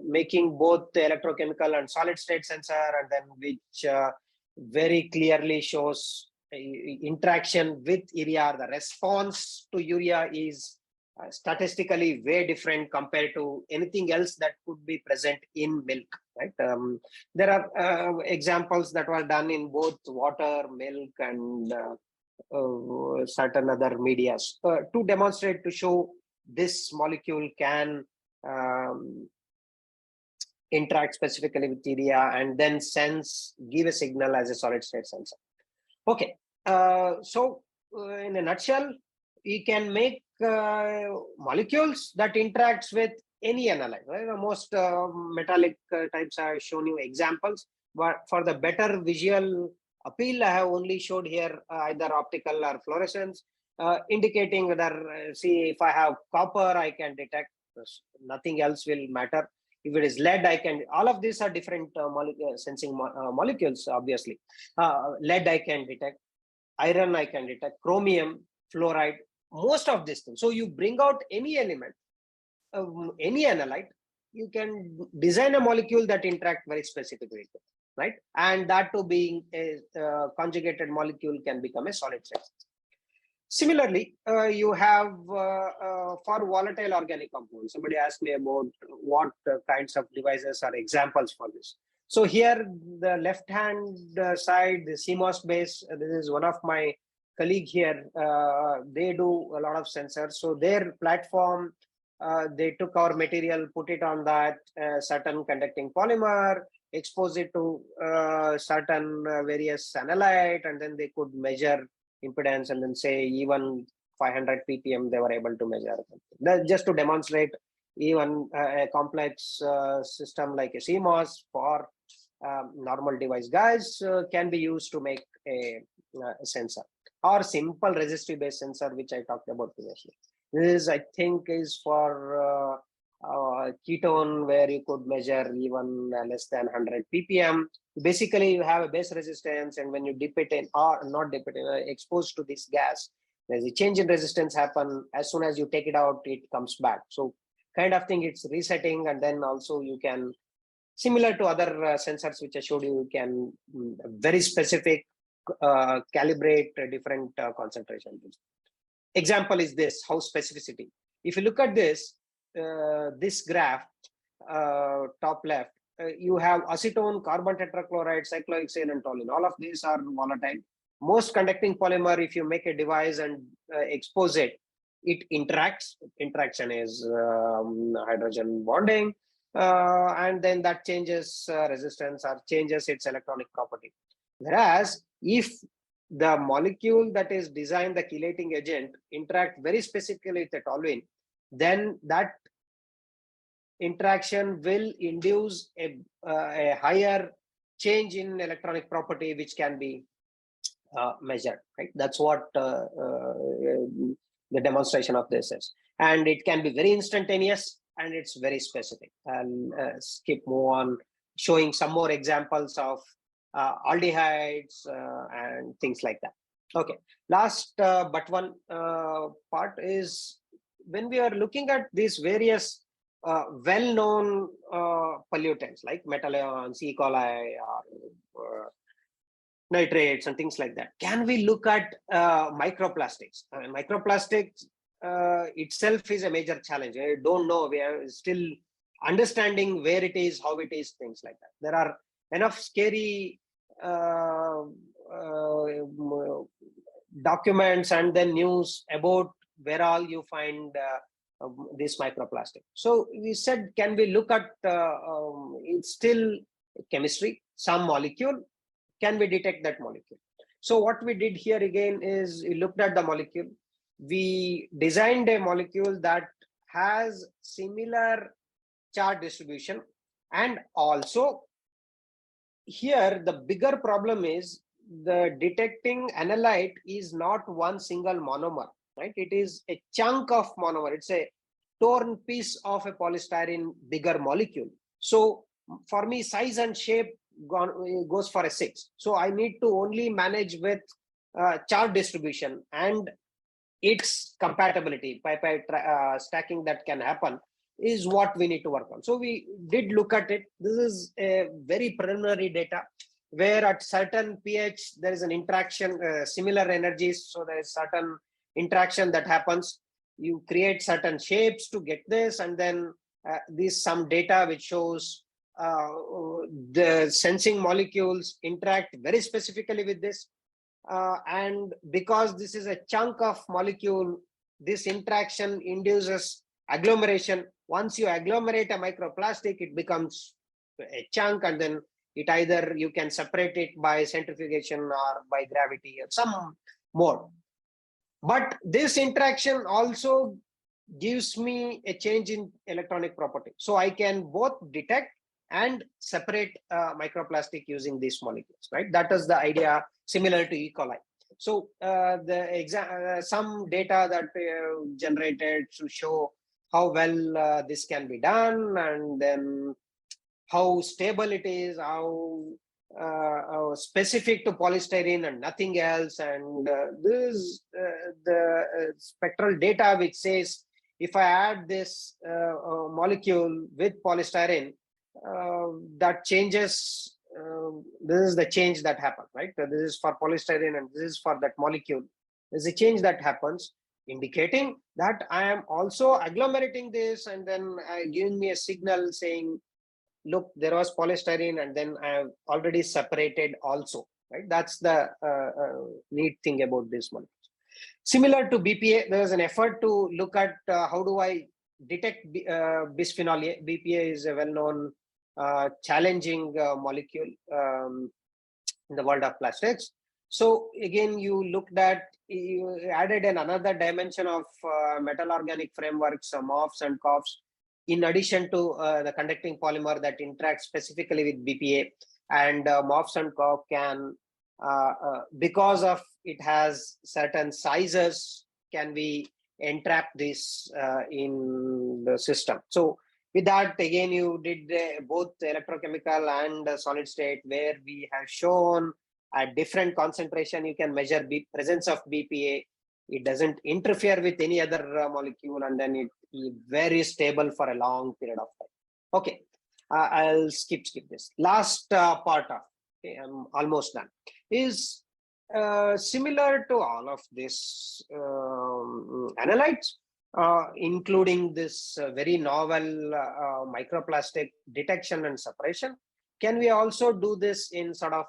making both the electrochemical and solid state sensor, and then which very clearly shows interaction with urea. The response to urea is statistically way different compared to anything else that could be present in milk, right? There are examples that were done in both water, milk, and certain other medias to demonstrate, to show this molecule can interact specifically with urea and then give a signal as a solid state sensor. Okay, so in a nutshell, we can make molecules that interacts with any analyte, right? The most metallic types I have shown you examples, but for the better visual appeal, I have only showed here either optical or fluorescence, indicating whether, see, if I have copper, I can detect, nothing else will matter. If it is lead, I can, all of these are different sensing molecules, obviously. Lead I can detect, iron I can detect, chromium, fluoride, most of these things. So you bring out any element, any analyte, you can design a molecule that interact very specifically, right? And that to being a conjugated molecule can become a solid state. Similarly, you have for volatile organic compounds. Somebody asked me about what kinds of devices are examples for this. So here, the left-hand side, the CMOS base, this is one of my colleague here. They do a lot of sensors. So their platform, they took our material, put it on that certain conducting polymer, expose it to certain various analyte, and then they could measure impedance, and then say even 500 ppm they were able to measure. Just to demonstrate, even a complex system like a CMOS for normal device guys can be used to make a sensor, or simple resistive based sensor, which I talked about previously. This I think is for ketone, where you could measure even less than 100 ppm. Basically, you have a base resistance, and when you dip it in, or not dip it in, exposed to this gas, there's a change in resistance happen. As soon as you take it out, it comes back. So kind of thing, it's resetting, and then also you can, similar to other sensors which I showed you, you can very specific calibrate different concentrations. Example is this, how specificity. If you look at this, this graph, top left, you have acetone, carbon tetrachloride, cyclohexane, and toluene. All of these are volatile. Most conducting polymer, if you make a device and expose it, it interacts. Interaction is hydrogen bonding, and then that changes resistance or changes its electronic property. Whereas if the molecule that is designed, the chelating agent, interact very specifically with the toluene, then that interaction will induce a higher change in electronic property, which can be measured, right? That's what the demonstration of this is. And it can be very instantaneous and it's very specific. I'll move on, showing some more examples of aldehydes and things like that. Okay, last but one part is when we are looking at these various well-known pollutants like metal ions, E. coli, or nitrates and things like that. Can we look at microplastics? Microplastics itself is a major challenge. I don't know. We are still understanding where it is, how it is, things like that. There are enough scary documents and then news about where all you find this microplastic. So we said, can we look at it's still chemistry, some molecule, can we detect that molecule? So what we did here again is we looked at the molecule. We designed a molecule that has similar charge distribution, and also here the bigger problem is the detecting analyte is not one single monomer, right? It is a chunk of monomer. It's a torn piece of a polystyrene bigger molecule. So for me, size and shape goes for a 6. So I need to only manage with charge distribution and its compatibility by stacking that can happen is what we need to work on. So we did look at it. This is a very preliminary data where at certain pH there is an interaction, similar energies. So there is certain interaction that happens. You create certain shapes to get this, and then this some data which shows the sensing molecules interact very specifically with this. And because this is a chunk of molecule, this interaction induces agglomeration. Once you agglomerate a microplastic, it becomes a chunk, and then it either you can separate it by centrifugation or by gravity or some more. But this interaction also gives me a change in electronic property. So I can both detect and separate microplastic using these molecules, right? That is the idea, similar to E. coli. So some data that generated to show how well this can be done, and then how stable it is, how specific to polystyrene and nothing else. And this is the spectral data which says if I add this molecule with polystyrene, that changes. This is the change that happens, right? So this is for polystyrene and this is for that molecule. There's a change that happens, indicating that I am also agglomerating this and then giving me a signal saying, look, there was polystyrene and then I have already separated also, right? That's the neat thing about this molecule. Similar to BPA, there is an effort to look at how do I detect bisphenol A. BPA is a well-known challenging molecule in the world of plastics. So again, you added another dimension of metal organic frameworks, MOFs and COFs, in addition to the conducting polymer that interacts specifically with BPA. And MOFs and COF can, because of it has certain sizes, can we entrap this in the system. So with that, again, you did both electrochemical and solid state, where we have shown at different concentration, you can measure presence of BPA. It doesn't interfere with any other molecule, and then it is very stable for a long period of time. Okay, I'll skip this. Last part of, okay, I'm almost done, is similar to all of this analytes, including this very novel microplastic detection and separation. Can we also do this in sort of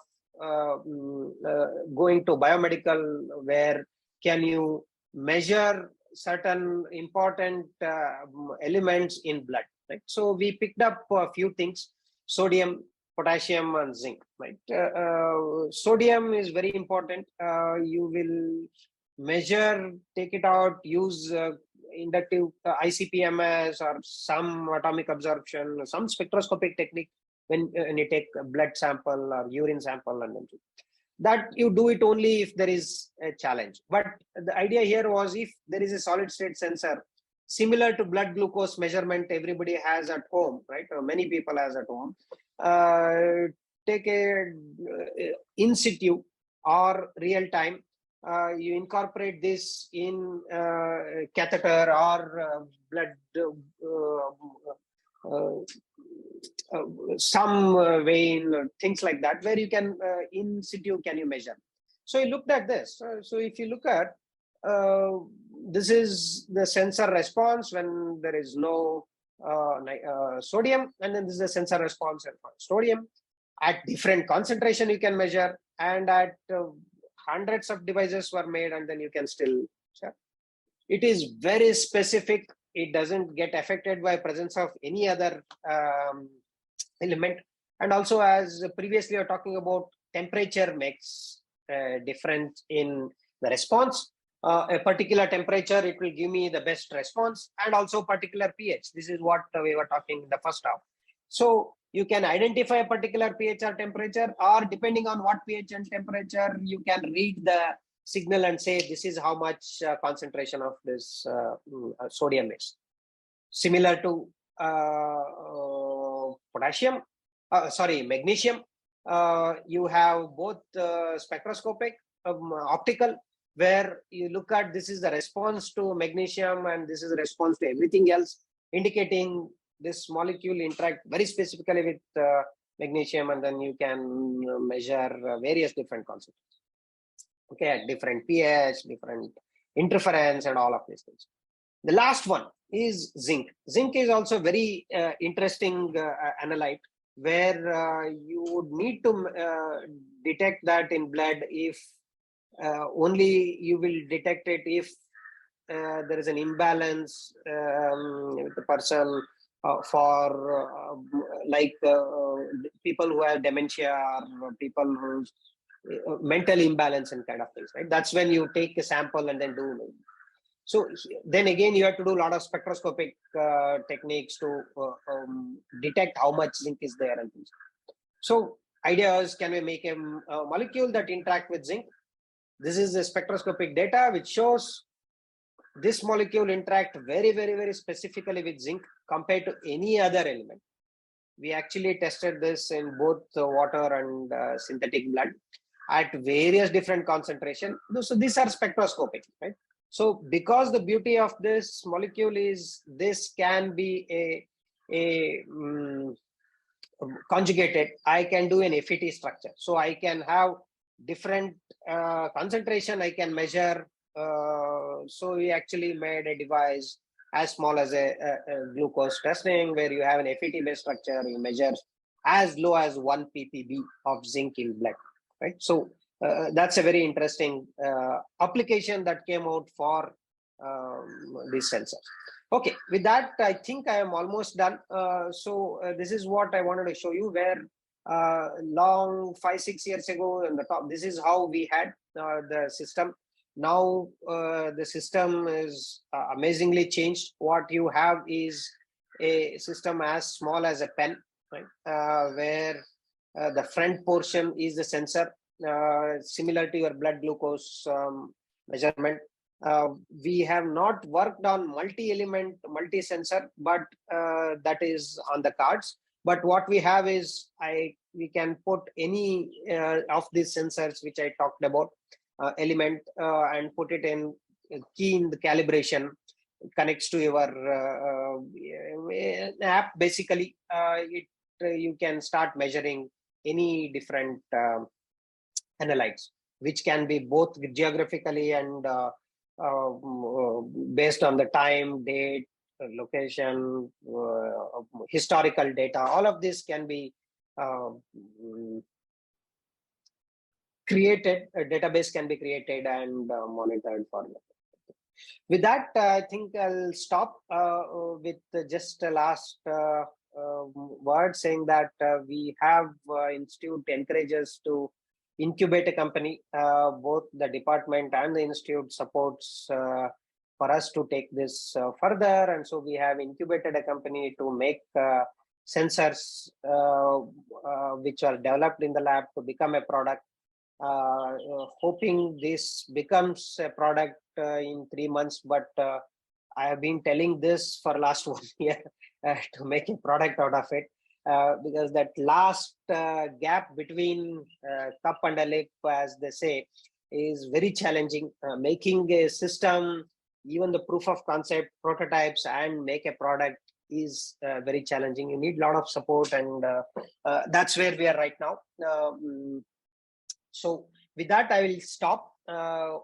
going to biomedical, where can you measure certain important elements in blood, right? So we picked up a few things: sodium, potassium and zinc, right? Sodium is very important. You will measure, take it out, use inductive ICP-MS or some atomic absorption, some spectroscopic technique when you take a blood sample or urine sample, and then that you do it only if there is a challenge. But the idea here was, if there is a solid state sensor similar to blood glucose measurement everybody has at home, right? Or many people has at home, take a in situ or real time, you incorporate this in catheter or blood some vein, things like that, where you can in situ can you measure. So you looked at this. So if you look at this is the sensor response when there is no sodium, and then this is the sensor response for sodium. At different concentration you can measure, and at hundreds of devices were made, and then you can still check. It is very specific. It doesn't get affected by presence of any other element. And also, as previously we were talking about, temperature makes a difference in the response. A particular temperature, it will give me the best response, and also particular pH. This is what we were talking in the first half. So you can identify a particular pH or temperature, or depending on what pH and temperature, you can read the signal and say this is how much concentration of this sodium is. Similar to magnesium, you have both spectroscopic, optical, where you look at this is the response to magnesium and this is the response to everything else, indicating this molecule interact very specifically with magnesium, and then you can measure various different concentrations. Okay, at different pH, different interference, and all of these things. The last one is zinc. Zinc is also very interesting analyte, where you would need to detect that in blood if only you will detect it if there is an imbalance with the person for people who have dementia or people who's mental imbalance and kind of things, right? That's when you take a sample and then do. So then again, you have to do a lot of spectroscopic techniques to detect how much zinc is there and things. So idea is, can we make a molecule that interact with zinc? This is the spectroscopic data which shows this molecule interact very, very, very specifically with zinc compared to any other element. We actually tested this in both water and synthetic blood at various different concentration. So these are spectroscopic, right? So because the beauty of this molecule is this can be conjugated, I can do an FET structure. So I can have different concentration I can measure. So we actually made a device as small as a glucose testing, where you have an FET based structure, you measure as low as 1 ppb of zinc in blood, right? So that's a very interesting application that came out for these sensors. Okay, with that, I think I am almost done. So this is what I wanted to show you, where long 5-6 years ago in the top, this is how we had the system. Now the system is amazingly changed. What you have is a system as small as a pen, right? Where the front portion is the sensor, similar to your blood glucose measurement. We have not worked on multi-element, multi-sensor, but that is on the cards. But what we have is we can put any of these sensors which I talked about element and put it in key in the calibration. It connects to your app. Basically, you can start measuring any different analytes, which can be both geographically and based on the time, date, location, historical data. All of this can be created, a database can be created and monitored for that. With that, I think I'll stop with just the last word saying that we have institute encourages to incubate a company. Both the department and the institute supports for us to take this further, and so we have incubated a company to make sensors which are developed in the lab to become a product. Hoping this becomes a product in 3 months, but I have been telling this for last 1 year to make a product out of it, because that last gap between cup and a lip, as they say, is very challenging. Making a system, even the proof of concept, prototypes, and make a product is very challenging. You need a lot of support, and that's where we are right now. So with that, I will stop.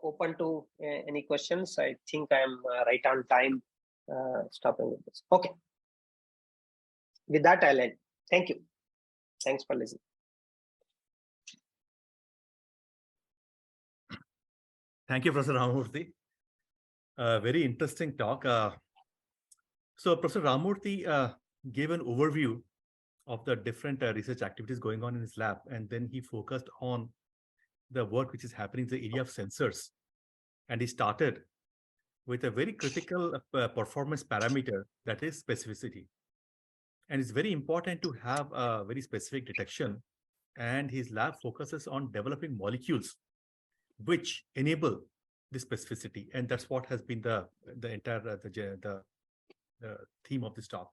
Open to any questions. I think I'm right on time stopping with this. Okay. With that, I'll end. Thank you. Thanks for listening. Thank you, Professor Ramamurthy. Very interesting talk. So Professor Ramamurthy gave an overview of the different research activities going on in his lab, and then he focused on the work which is happening in the area of sensors. And he started with a very critical performance parameter, that is specificity. And it's very important to have a very specific detection. And his lab focuses on developing molecules which enable the specificity. And that's what has been the entire the theme of this talk.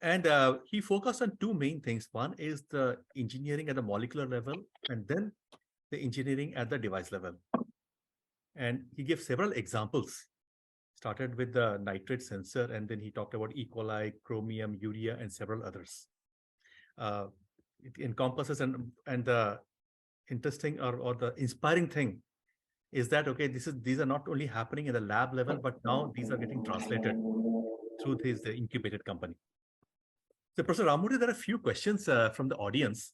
And he focused on two main things. One is the engineering at the molecular level, and then the engineering at the device level. And he gave several examples, started with the nitrate sensor, and then he talked about E. coli, chromium, urea, and several others. It encompasses, and the interesting or the inspiring thing is that, okay, these are not only happening at the lab level, but now these are getting translated through the incubated company. So Professor Ramamurthy, there are a few questions from the audience.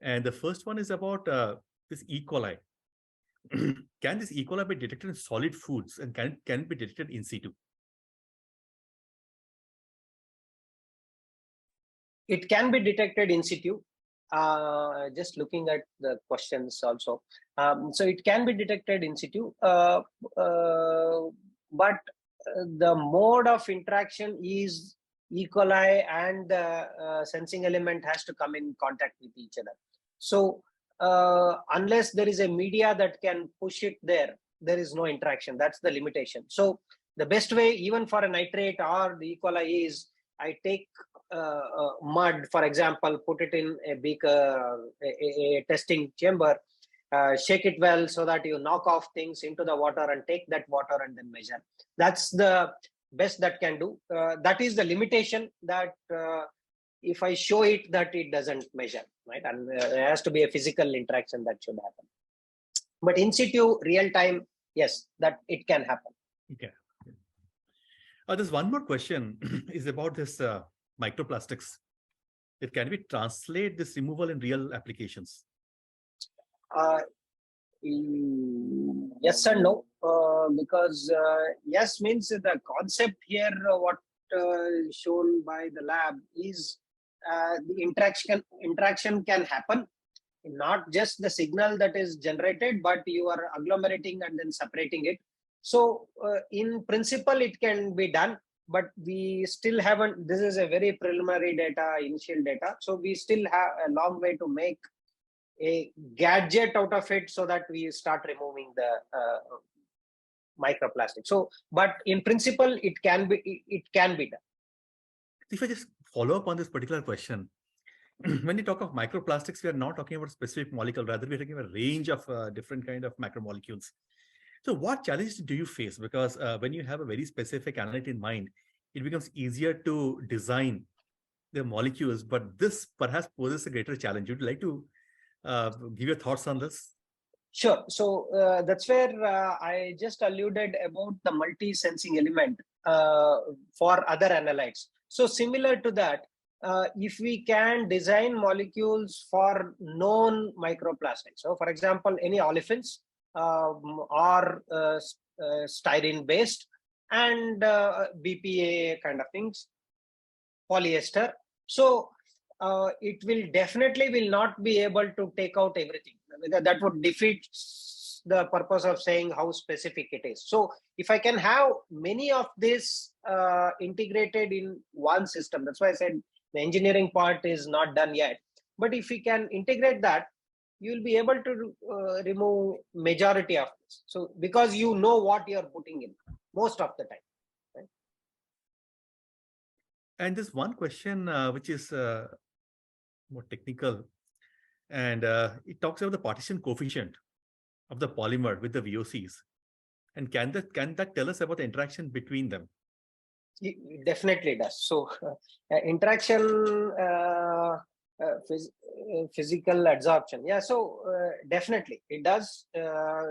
And the first one is about this E. coli. Can this E. coli be detected in solid foods, and can it be detected in situ? It can be detected in situ. Just looking at the questions also. So it can be detected in situ, but the mode of interaction is E. coli and the sensing element has to come in contact with each other. So unless there is a media that can push it there is no interaction. That's the limitation. So the best way, even for a nitrate or the E. coli, is I take mud, for example, put it in a beaker, a testing chamber, shake it well so that you knock off things into the water and take that water and then measure. That's the best that can do. That is the limitation, that if I show it, that it doesn't measure, right? And there has to be a physical interaction that should happen. But in situ, real time, yes, that it can happen. Okay. There's one more question is about this microplastics. Can we translate this removal in real applications? Yes and no, because yes means the concept here, what shown by the lab is the interaction can happen, not just the signal that is generated, but you are agglomerating and then separating it. So in principle, it can be done, but we still haven't, this is a very preliminary data, initial data. So we still have a long way to make a gadget out of it so that we start removing the microplastic. So, but in principle, it can be done. If I just follow up on this particular question, when you talk of microplastics, we are not talking about a specific molecule, rather we're talking about a range of different kind of macromolecules. So what challenges do you face? Because when you have a very specific analyte in mind, it becomes easier to design the molecules, but this perhaps poses a greater challenge. Would you like to give your thoughts on this? Sure. So that's where I just alluded about the multi-sensing element for other analytes. So similar to that, if we can design molecules for known microplastics, so for example, any olefins or styrene based and BPA kind of things, polyester. So it will definitely will not be able to take out everything. That would defeat the purpose of saying how specific it is. So if I can have many of this integrated in one system, that's why I said the engineering part is not done yet. But if we can integrate that, you will be able to remove majority of this. So because you know what you are putting in most of the time. Right? And there's one question which is more technical, and it talks about the partition coefficient of the polymer with the VOCs. And can that tell us about the interaction between them? It definitely does. So interaction, physical absorption. Yeah, so definitely it does.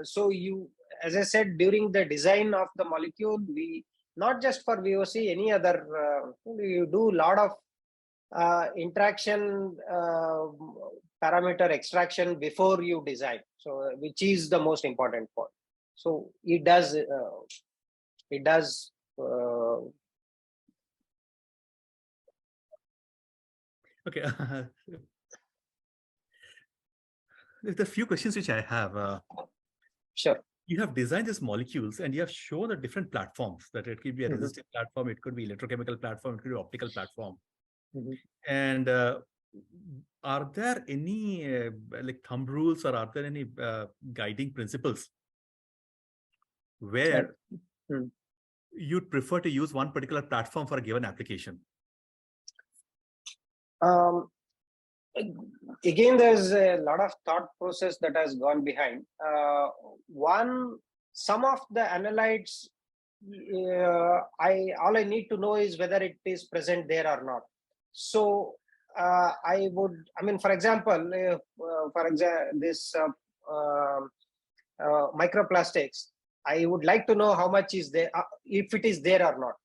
So you, as I said, during the design of the molecule, we not just for VOC, any other, you do a lot of interaction parameter extraction before you design. So which is the most important point. So it does. It does. Okay. There's a few questions which I have. Sure. You have designed these molecules and you have shown the different platforms, that it could be a resistive platform, it could be electrochemical platform, it could be optical platform. And are there any like thumb rules, or are there any guiding principles where you'd prefer to use one particular platform for a given application? Again, there's a lot of thought process that has gone behind. Some of the analytes, all I need to know is whether it is present there or not. So for example, this microplastics, I would like to know how much is there, if it is there or not.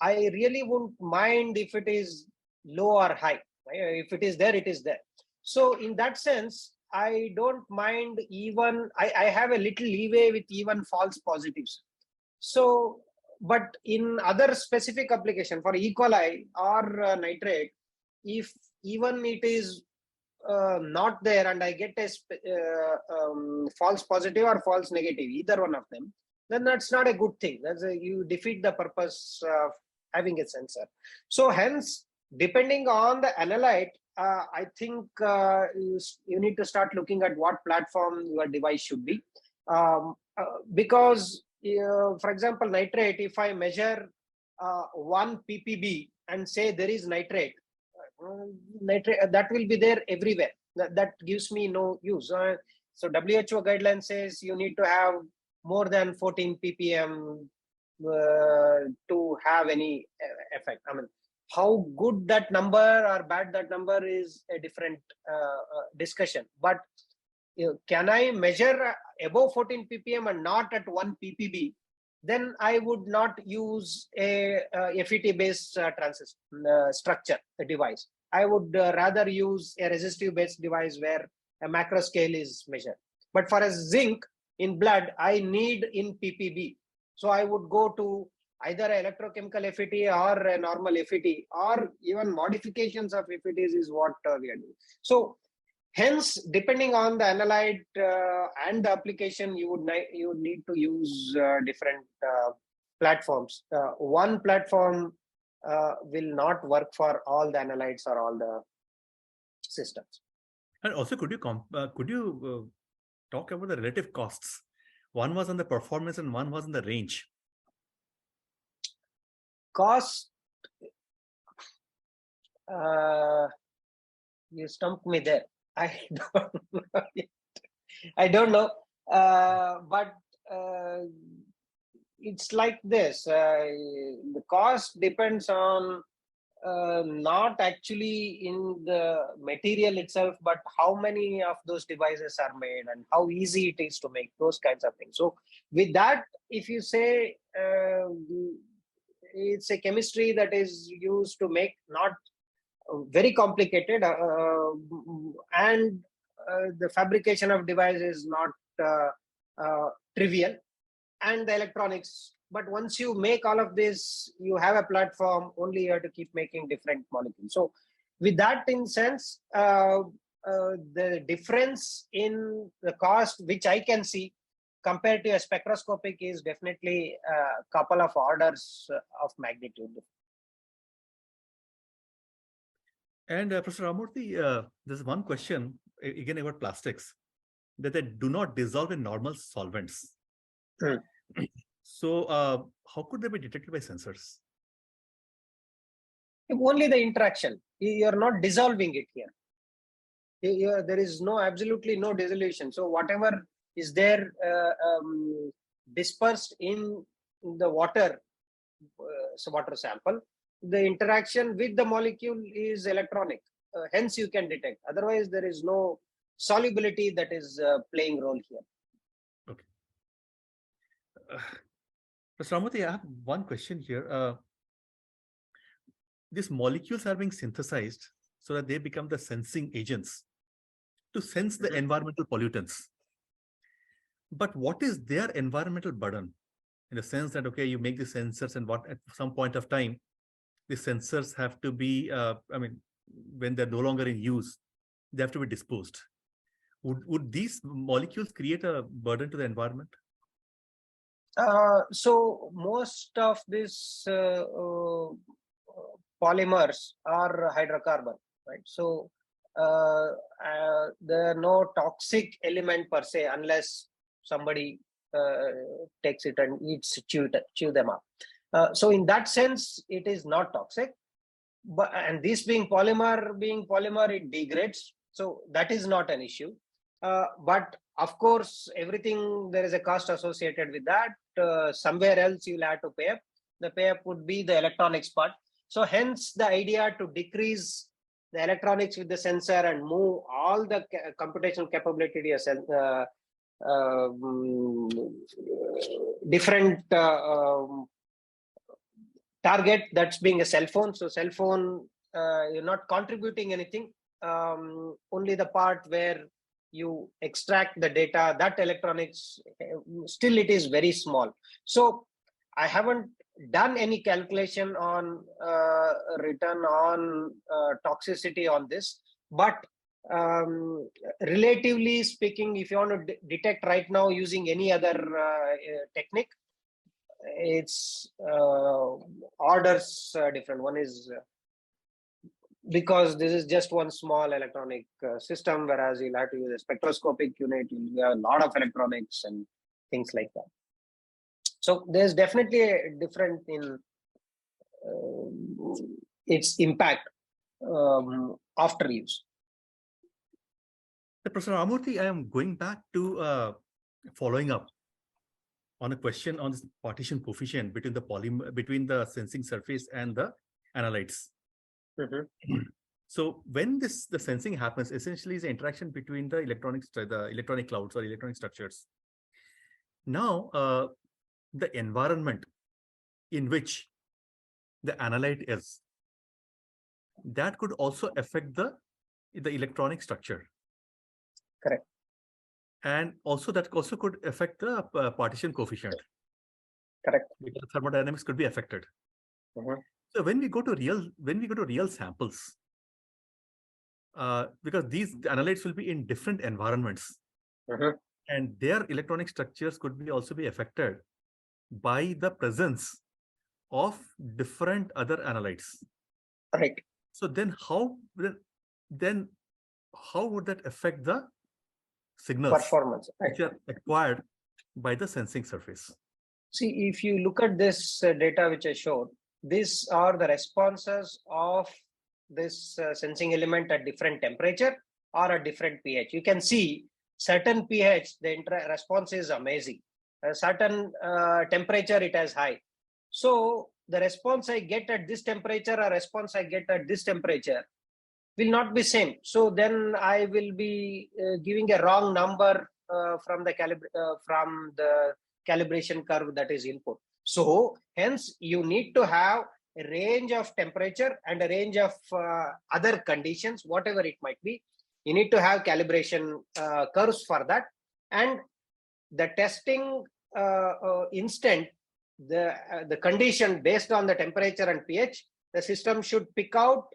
I really wouldn't mind if it is low or high. If it is there, it is there. So in that sense, I don't mind even, I have a little leeway with even false positives. So, but in other specific application for E. coli or nitrate, if even it is not there and I get a false positive or false negative, either one of them, then that's not a good thing. You defeat the purpose of having a sensor. So hence, depending on the analyte, I think you need to start looking at what platform your device should be. Because, for example, nitrate, if I measure 1 ppb and say there is nitrate, that will be there everywhere. That gives me no use. So WHO guideline says you need to have more than 14 ppm to have any effect. I mean, how good that number or bad that number is a different discussion. But can I measure above 14 ppm and not at 1 ppb? Then I would not use a FET-based structure device. I would rather use a resistive-based device where a macro scale is measured. But for a zinc in blood, I need in ppb. So I would go to either an electrochemical FET or a normal FET, or even modifications of FETs is what we are doing. So hence, depending on the analyte and the application, you would need to use different platforms. One platform will not work for all the analytes or all the systems. And also, could you talk about the relative costs? One was on the performance and one was on the range. Cost, you stumped me there. I don't know. But it's like this. The cost depends on not actually in the material itself, but how many of those devices are made and how easy it is to make, those kinds of things. So with that, if you say it's a chemistry that is used to make, not very complicated, and the fabrication of device is not trivial, and the electronics but once you make all of this, you have a platform, only you have to keep making different molecules. So with that in sense, the difference in the cost, which I can see compared to a spectroscopic, is definitely a couple of orders of magnitude. And Professor Ramamurthy, there's one question again about plastics, that they do not dissolve in normal solvents. So how could they be detected by sensors? Only the interaction. You're not dissolving it here. There is absolutely no dissolution. So whatever is there dispersed in the water, water sample, the interaction with the molecule is electronic. Hence you can detect. Otherwise, there is no solubility that is playing role here. Okay. Mr. Ramamurthy, I have one question here. These molecules are being synthesized so that they become the sensing agents to sense the environmental pollutants. But what is their environmental burden? In the sense that, okay, you make the sensors, and what at some point of time, the sensors have to be, when they're no longer in use, they have to be disposed. Would these molecules create a burden to the environment? So most of these polymers are hydrocarbon, right? So there are no toxic element per se, unless somebody takes it and chew them up. So in that sense, it is not toxic. And this being polymer, it degrades. So that is not an issue. But of course, everything, there is a cost associated with that. Somewhere else you'll have to pay up. The pay up would be the electronics part. So hence the idea to decrease the electronics with the sensor and move all the computational capability as different target, that's being a cell phone. So cell phone, you're not contributing anything. Only the part where you extract the data, that electronics, still it is very small. So I haven't done any calculation on return on toxicity on this, but relatively speaking, if you want to detect right now using any other technique, it's orders different. One is because this is just one small electronic system, whereas you'll have to use a spectroscopic unit, you'll have a lot of electronics and things like that. So there's definitely a difference in its impact after use. Professor Ramamurthy, I am going back to following up on a question on this partition coefficient between the between the sensing surface and the analytes. So when the sensing happens, essentially is the interaction between the electronic clouds or electronic structures. Now, the environment in which the analyte is, that could also affect the electronic structure. Correct. And also that also could affect the partition coefficient. Correct. Because thermodynamics could be affected. So when we go to real samples, because these analytes will be in different environments, and their electronic structures could also be affected by the presence of different other analytes. Right. So then how would that affect the signals performance, right, which are acquired by the sensing surface? See, if you look at this data which I showed, these are the responses of this sensing element at different temperature or at different pH. You can see certain pH, the response is amazing. A certain temperature, it is high. So the response I get at this temperature or response I get at this temperature will not be same. So then I will be giving a wrong number from the calibration curve that is input. So hence you need to have a range of temperature and a range of other conditions, whatever it might be. You need to have calibration curves for that. And the testing instant the condition based on the temperature and pH, the system should pick out.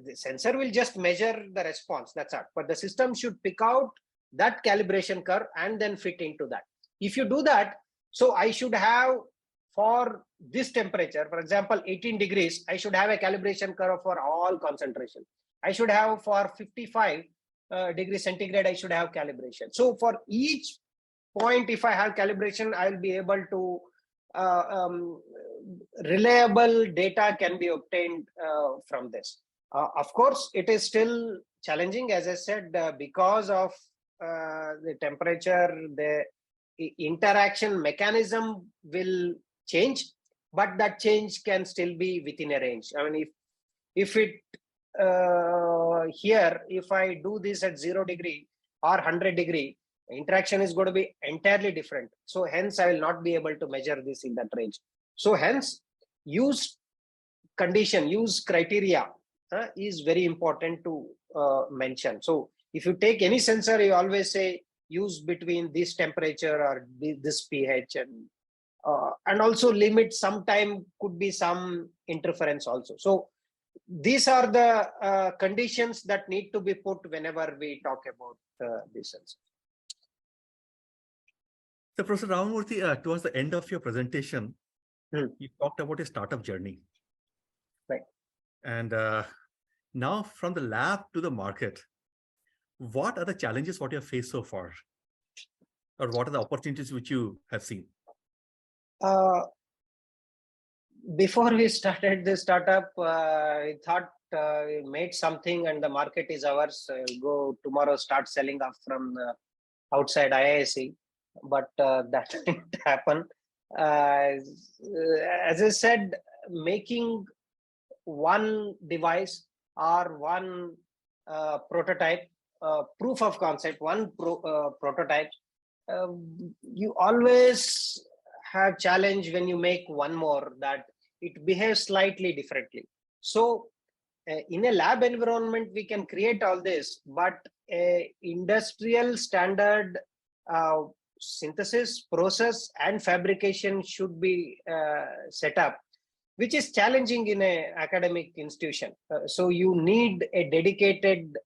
The sensor will just measure the response, that's all. But the system should pick out that calibration curve and then fit into that. If you do that, so I should have for this temperature, for example, 18 degrees, I should have a calibration curve for all concentration. I should have for 55 degrees centigrade, I should have calibration. So for each point, if I have calibration, I'll be able to reliable data can be obtained from this. Of course, it is still challenging, as I said, because of the temperature, the interaction mechanism will change, but that change can still be within a range. I mean, if it here, if I do this at 0 degree or 100 degree, interaction is going to be entirely different. So hence, I will not be able to measure this in that range. So hence, use condition, use criteria is very important to mention. So if you take any sensor, you always say use between this temperature or this pH, and also limit. Sometime could be some interference also. So these are the conditions that need to be put whenever we talk about this sensor. So Professor Ramamurthy, towards the end of your presentation, you talked about a startup journey. Right. And now from the lab to the market, what are the challenges what you have faced so far? Or what are the opportunities which you have seen? Before we started this startup, I thought we made something and the market is ours. Go tomorrow, start selling off from outside IISc. But that didn't happen. As I said, making one device or one prototype, proof of concept, one prototype, you always have challenge when you make one more, that it behaves slightly differently. So in a lab environment, we can create all this, but industrial standard synthesis, process, and fabrication should be set up, which is challenging in an academic institution. So you need a dedicated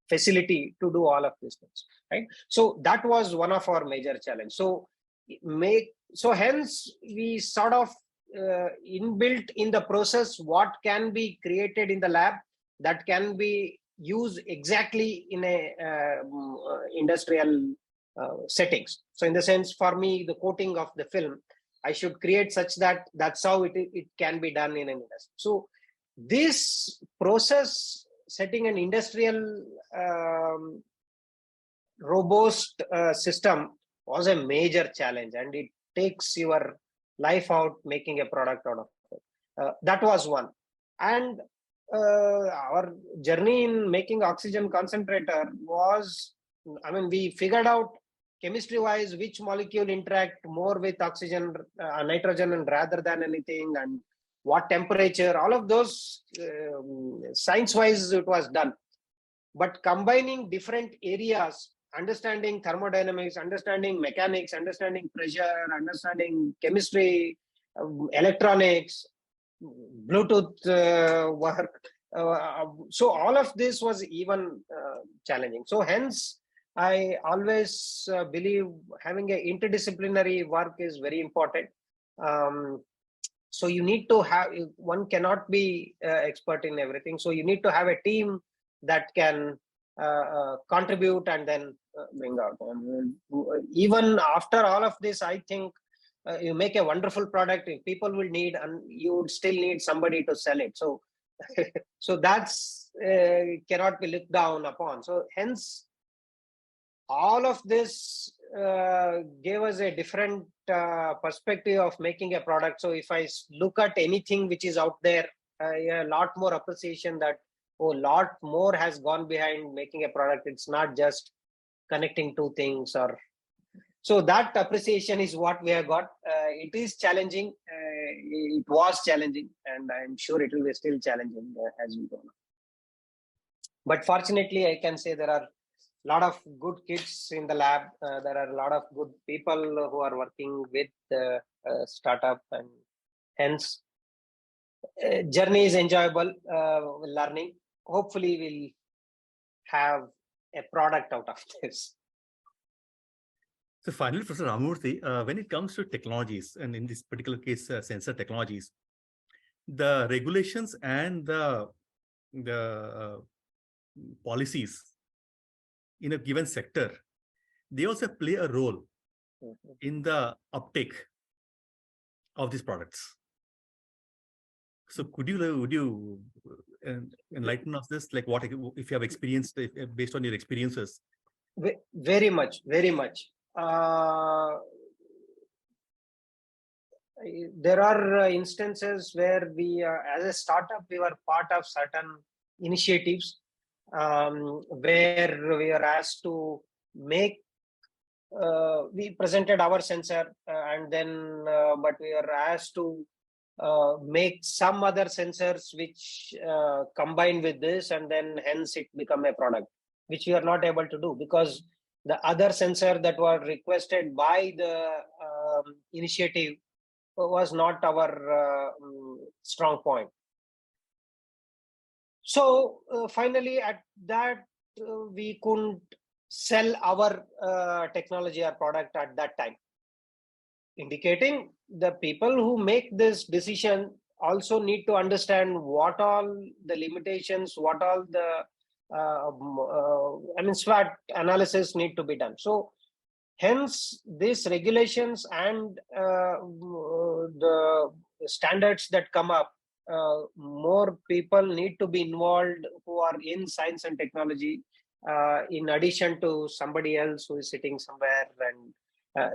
facility to do all of these things, right? So that was one of our major challenge. So hence we sort of inbuilt in the process what can be created in the lab that can be used exactly in a industrial settings. So in the sense, for me, the coating of the film, I should create such that that's how it can be done in an industry. So this process setting an industrial robust system was a major challenge, and it takes your life out making a product out of it. That was one. And our journey in making oxygen concentrator was, I mean, we figured out chemistry wise which molecule interact more with oxygen, nitrogen, and rather than anything, and what temperature, all of those science wise it was done. But combining different areas, understanding thermodynamics, understanding mechanics, understanding pressure, understanding chemistry, electronics, Bluetooth work. So all of this was even challenging. So hence, I always believe having an interdisciplinary work is very important. So you need to have, one cannot be expert in everything. So you need to have a team that can contribute and then bring out. Even after all of this, I think you make a wonderful product, people will need, and you would still need somebody to sell it. So, so that's cannot be looked down upon. So hence, all of this gave us a different perspective of making a product. So if I look at anything which is out there, a lot more appreciation that, oh, lot more has gone behind making a product. It's not just connecting two things. Or so that appreciation is what we have got. It is challenging. It was challenging, and I'm sure it will be still challenging as we go on. But fortunately, I can say there are lot of good kids in the lab. There are a lot of good people who are working with startup, and hence journey is enjoyable. Learning. Hopefully, we'll have a product out of this. So finally, Professor Ramamurthy, when it comes to technologies, and in this particular case, sensor technologies, the regulations and the policies in a given sector, they also play a role in the uptake of these products. So would you enlighten us this, like what if you have experienced, based on your experiences? Very much. There are instances where we, as a startup, we were part of certain initiatives where we are asked to make. We presented our sensor, and then, but we are asked to make some other sensors which combine with this, and then hence it become a product, which we are not able to do because the other sensor that was requested by the initiative was not our strong point. So finally, at that, we couldn't sell our technology or product at that time, indicating the people who make this decision also need to understand what all the limitations, what all the SWOT analysis need to be done. So hence these regulations and the standards that come up, more people need to be involved who are in science and technology, in addition to somebody else who is sitting somewhere and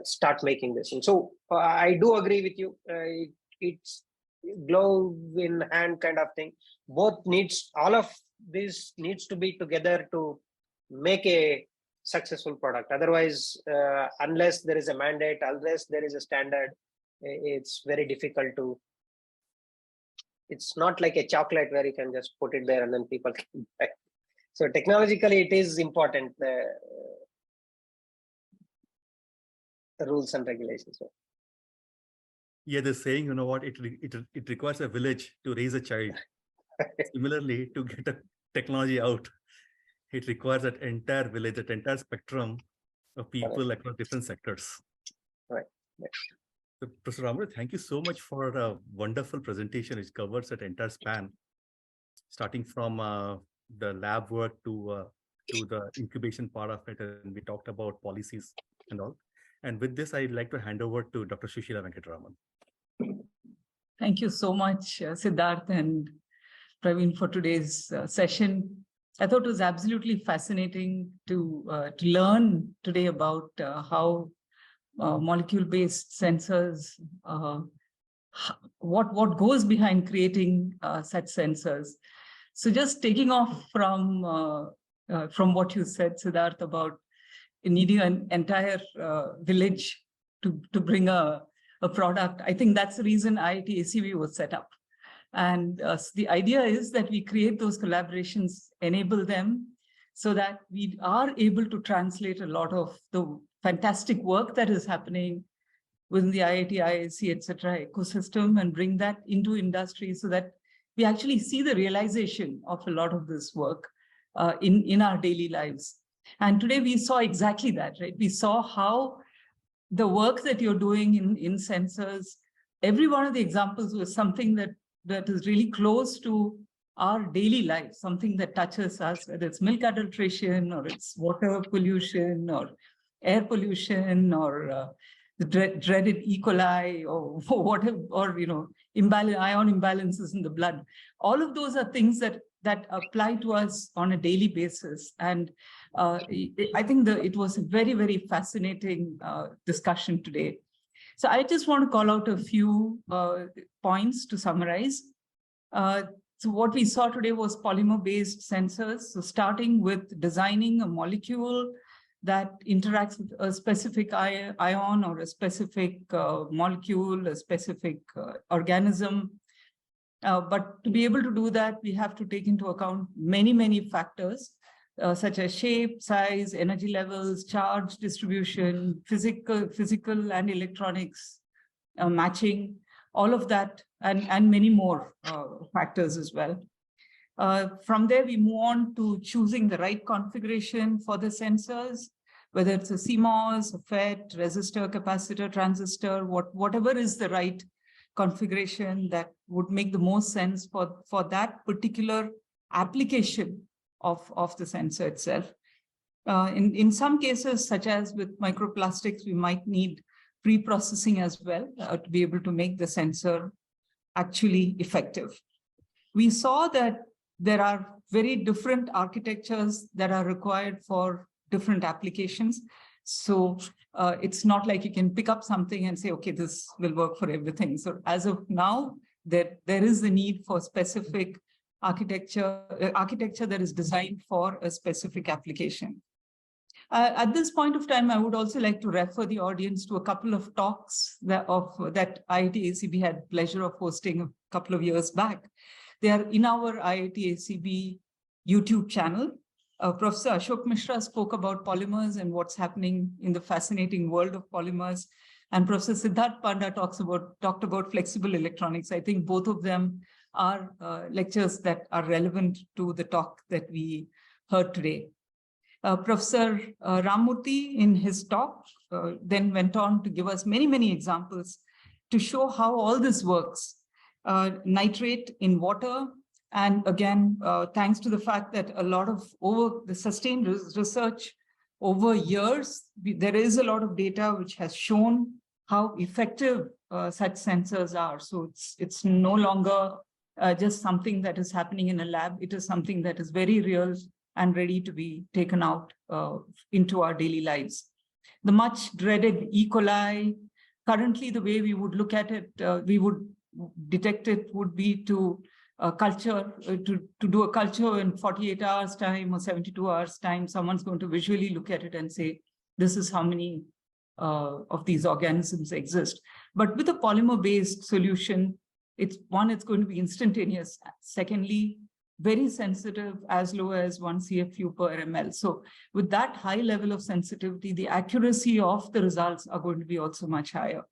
start making this. And so I do agree with you. It's glove in hand kind of thing. All of this needs to be together to make a successful product. Otherwise, unless there is a mandate, unless there is a standard, it's very difficult to. It's not like a chocolate where you can just put it there and then people can buy. So technologically, it is important, the rules and regulations. Yeah, they're saying, you know what, it requires a village to raise a child. Similarly, to get a technology out, it requires that entire village, that entire spectrum of people across different sectors. Right. So, Professor Ramamurthy, thank you so much for a wonderful presentation which covers that entire span, starting from the lab work to the incubation part of it, and we talked about policies and all. And with this, I'd like to hand over to Dr. Sushila Venkataraman. Thank you so much, Siddharth and Praveen, for today's session. I thought it was absolutely fascinating to learn today about how molecule-based sensors, what goes behind creating such sensors. So just taking off from what you said, Siddharth, about needing an entire village to bring a product, I think that's the reason IITACB was set up. And the idea is that we create those collaborations, enable them so that we are able to translate a lot of the fantastic work that is happening within the IIT, IISc, etc. ecosystem and bring that into industry so that we actually see the realization of a lot of this work in our daily lives. And today we saw exactly that, right? We saw how the work that you're doing in sensors, every one of the examples was something that is really close to our daily life, something that touches us, whether it's milk adulteration or it's water pollution or air pollution or the dreaded E. coli or whatever, or ion imbalances in the blood. All of those are things that apply to us on a daily basis. And I think it was a very, very fascinating discussion today. So I just want to call out a few points to summarize. So what we saw today was polymer-based sensors. So starting with designing a molecule that interacts with a specific ion or a specific molecule, a specific organism. But to be able to do that, we have to take into account many, many factors. such as shape, size, energy levels, charge distribution, physical and electronics, matching, all of that, and many more factors as well. From there, we move on to choosing the right configuration for the sensors, whether it's a CMOS, a FET, resistor, capacitor, transistor, whatever is the right configuration that would make the most sense for that particular application of the sensor itself. In some cases, such as with microplastics, we might need pre-processing as well to be able to make the sensor actually effective. We saw that there are very different architectures that are required for different applications. So it's not like you can pick up something and say, okay, this will work for everything. So as of now, there is the need for specific architecture that is designed for a specific application. At this point of time, I would also like to refer the audience to a couple of talks that IITACB had pleasure of hosting a couple of years back. They are in our IITACB YouTube channel. Professor Ashok Mishra spoke about polymers and what's happening in the fascinating world of polymers. And Professor Siddharth Panda talked about flexible electronics. I think both of them are lectures that are relevant to the talk that we heard today. Professor Ramamurthy, in his talk, then went on to give us many, many examples to show how all this works. Nitrate in water, and again, thanks to the fact that a lot of the sustained research over years, there is a lot of data which has shown how effective such sensors are. So it's no longer just something that is happening in a lab. It is something that is very real and ready to be taken out into our daily lives. The much dreaded E. coli, currently the way we would look at it, we would detect it would be to do a culture in 48 hours time or 72 hours time. Someone's going to visually look at it and say, this is how many of these organisms exist. But with a polymer-based solution, it's going to be instantaneous. Secondly, very sensitive, as low as 1 CFU per ml. So with that high level of sensitivity, the accuracy of the results are going to be also much higher.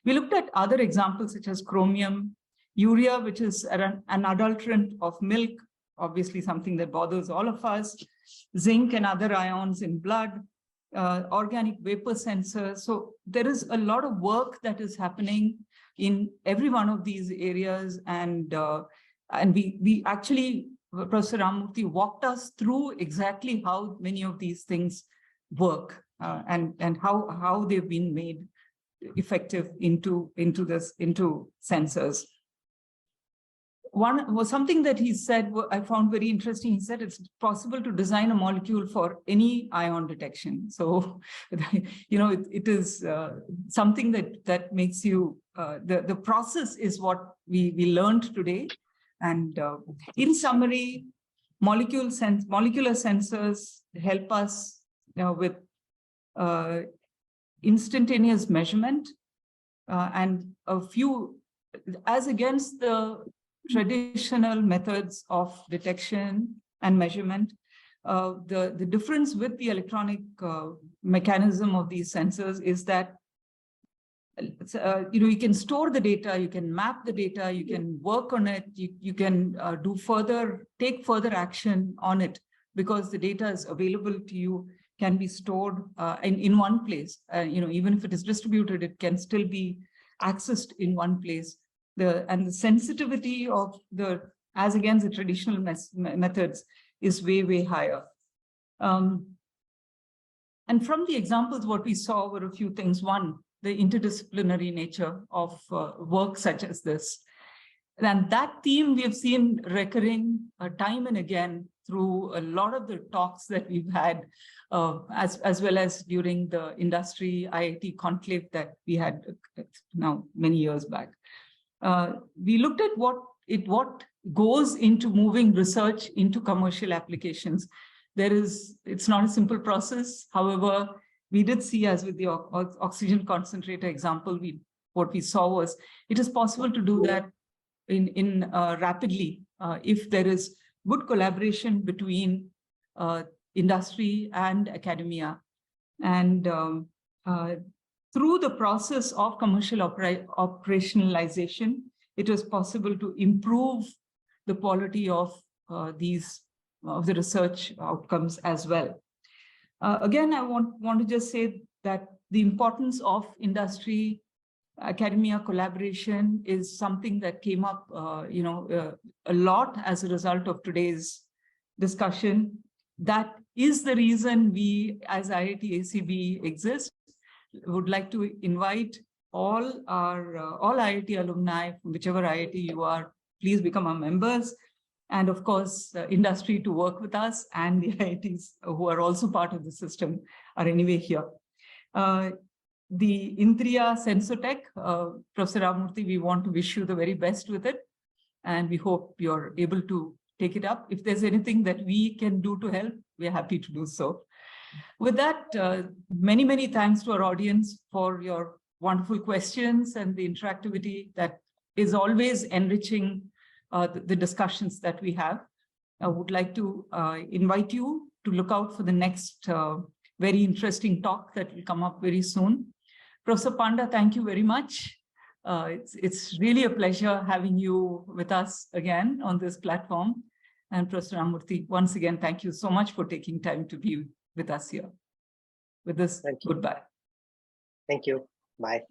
We looked at other examples such as chromium, urea, which is an adulterant of milk, obviously something that bothers all of us, zinc and other ions in blood, organic vapor sensors. So there is a lot of work that is happening in every one of these areas. And we actually, Professor Ramamurthy walked us through exactly how many of these things work and how they've been made effective into sensors. One was something that he said, I found very interesting. He said it's possible to design a molecule for any ion detection. So, it is something that makes you, the process is what we learned today. And in summary, molecular sensors help us with instantaneous measurement and a few, as against the traditional methods of detection and measurement. The difference with the electronic mechanism of these sensors is that you can store the data, you can map the data, you can work on it, you can take further action on it because the data is available to you, can be stored in one place. Even if it is distributed, it can still be accessed in one place. And the sensitivity of as against the traditional methods is way, way higher. And from the examples, what we saw were a few things. One, the interdisciplinary nature of work such as this. And that theme we have seen recurring time and again through a lot of the talks that we've had, as well as during the industry IIT conclave that we had now many years back. We looked at what goes into moving research into commercial applications. It's not a simple process. However, we did see, as with the oxygen concentrator example, what we saw was it is possible to do that in rapidly if there is good collaboration between industry and academia. And through the process of commercial operationalization, it was possible to improve the quality of the research outcomes as well. Again, I want to just say that the importance of industry academia collaboration is something that came up a lot as a result of today's discussion. That is the reason we as IITACB exist. Would like to invite all IIT alumni from whichever IIT you are, please become our members. And of course, industry to work with us, and the IITs who are also part of the system are anyway here. The Intriya Sensotech, Professor Ramamurthy, we want to wish you the very best with it. And we hope you're able to take it up. If there's anything that we can do to help, we're happy to do so. With that, many, many thanks to our audience for your wonderful questions and the interactivity that is always enriching the discussions that we have. I would like to invite you to look out for the next very interesting talk that will come up very soon. Professor Panda, thank you very much. It's really a pleasure having you with us again on this platform. And Professor Ramamurthy, once again, thank you so much for taking time to be with us here. With this, goodbye. Thank you. Bye.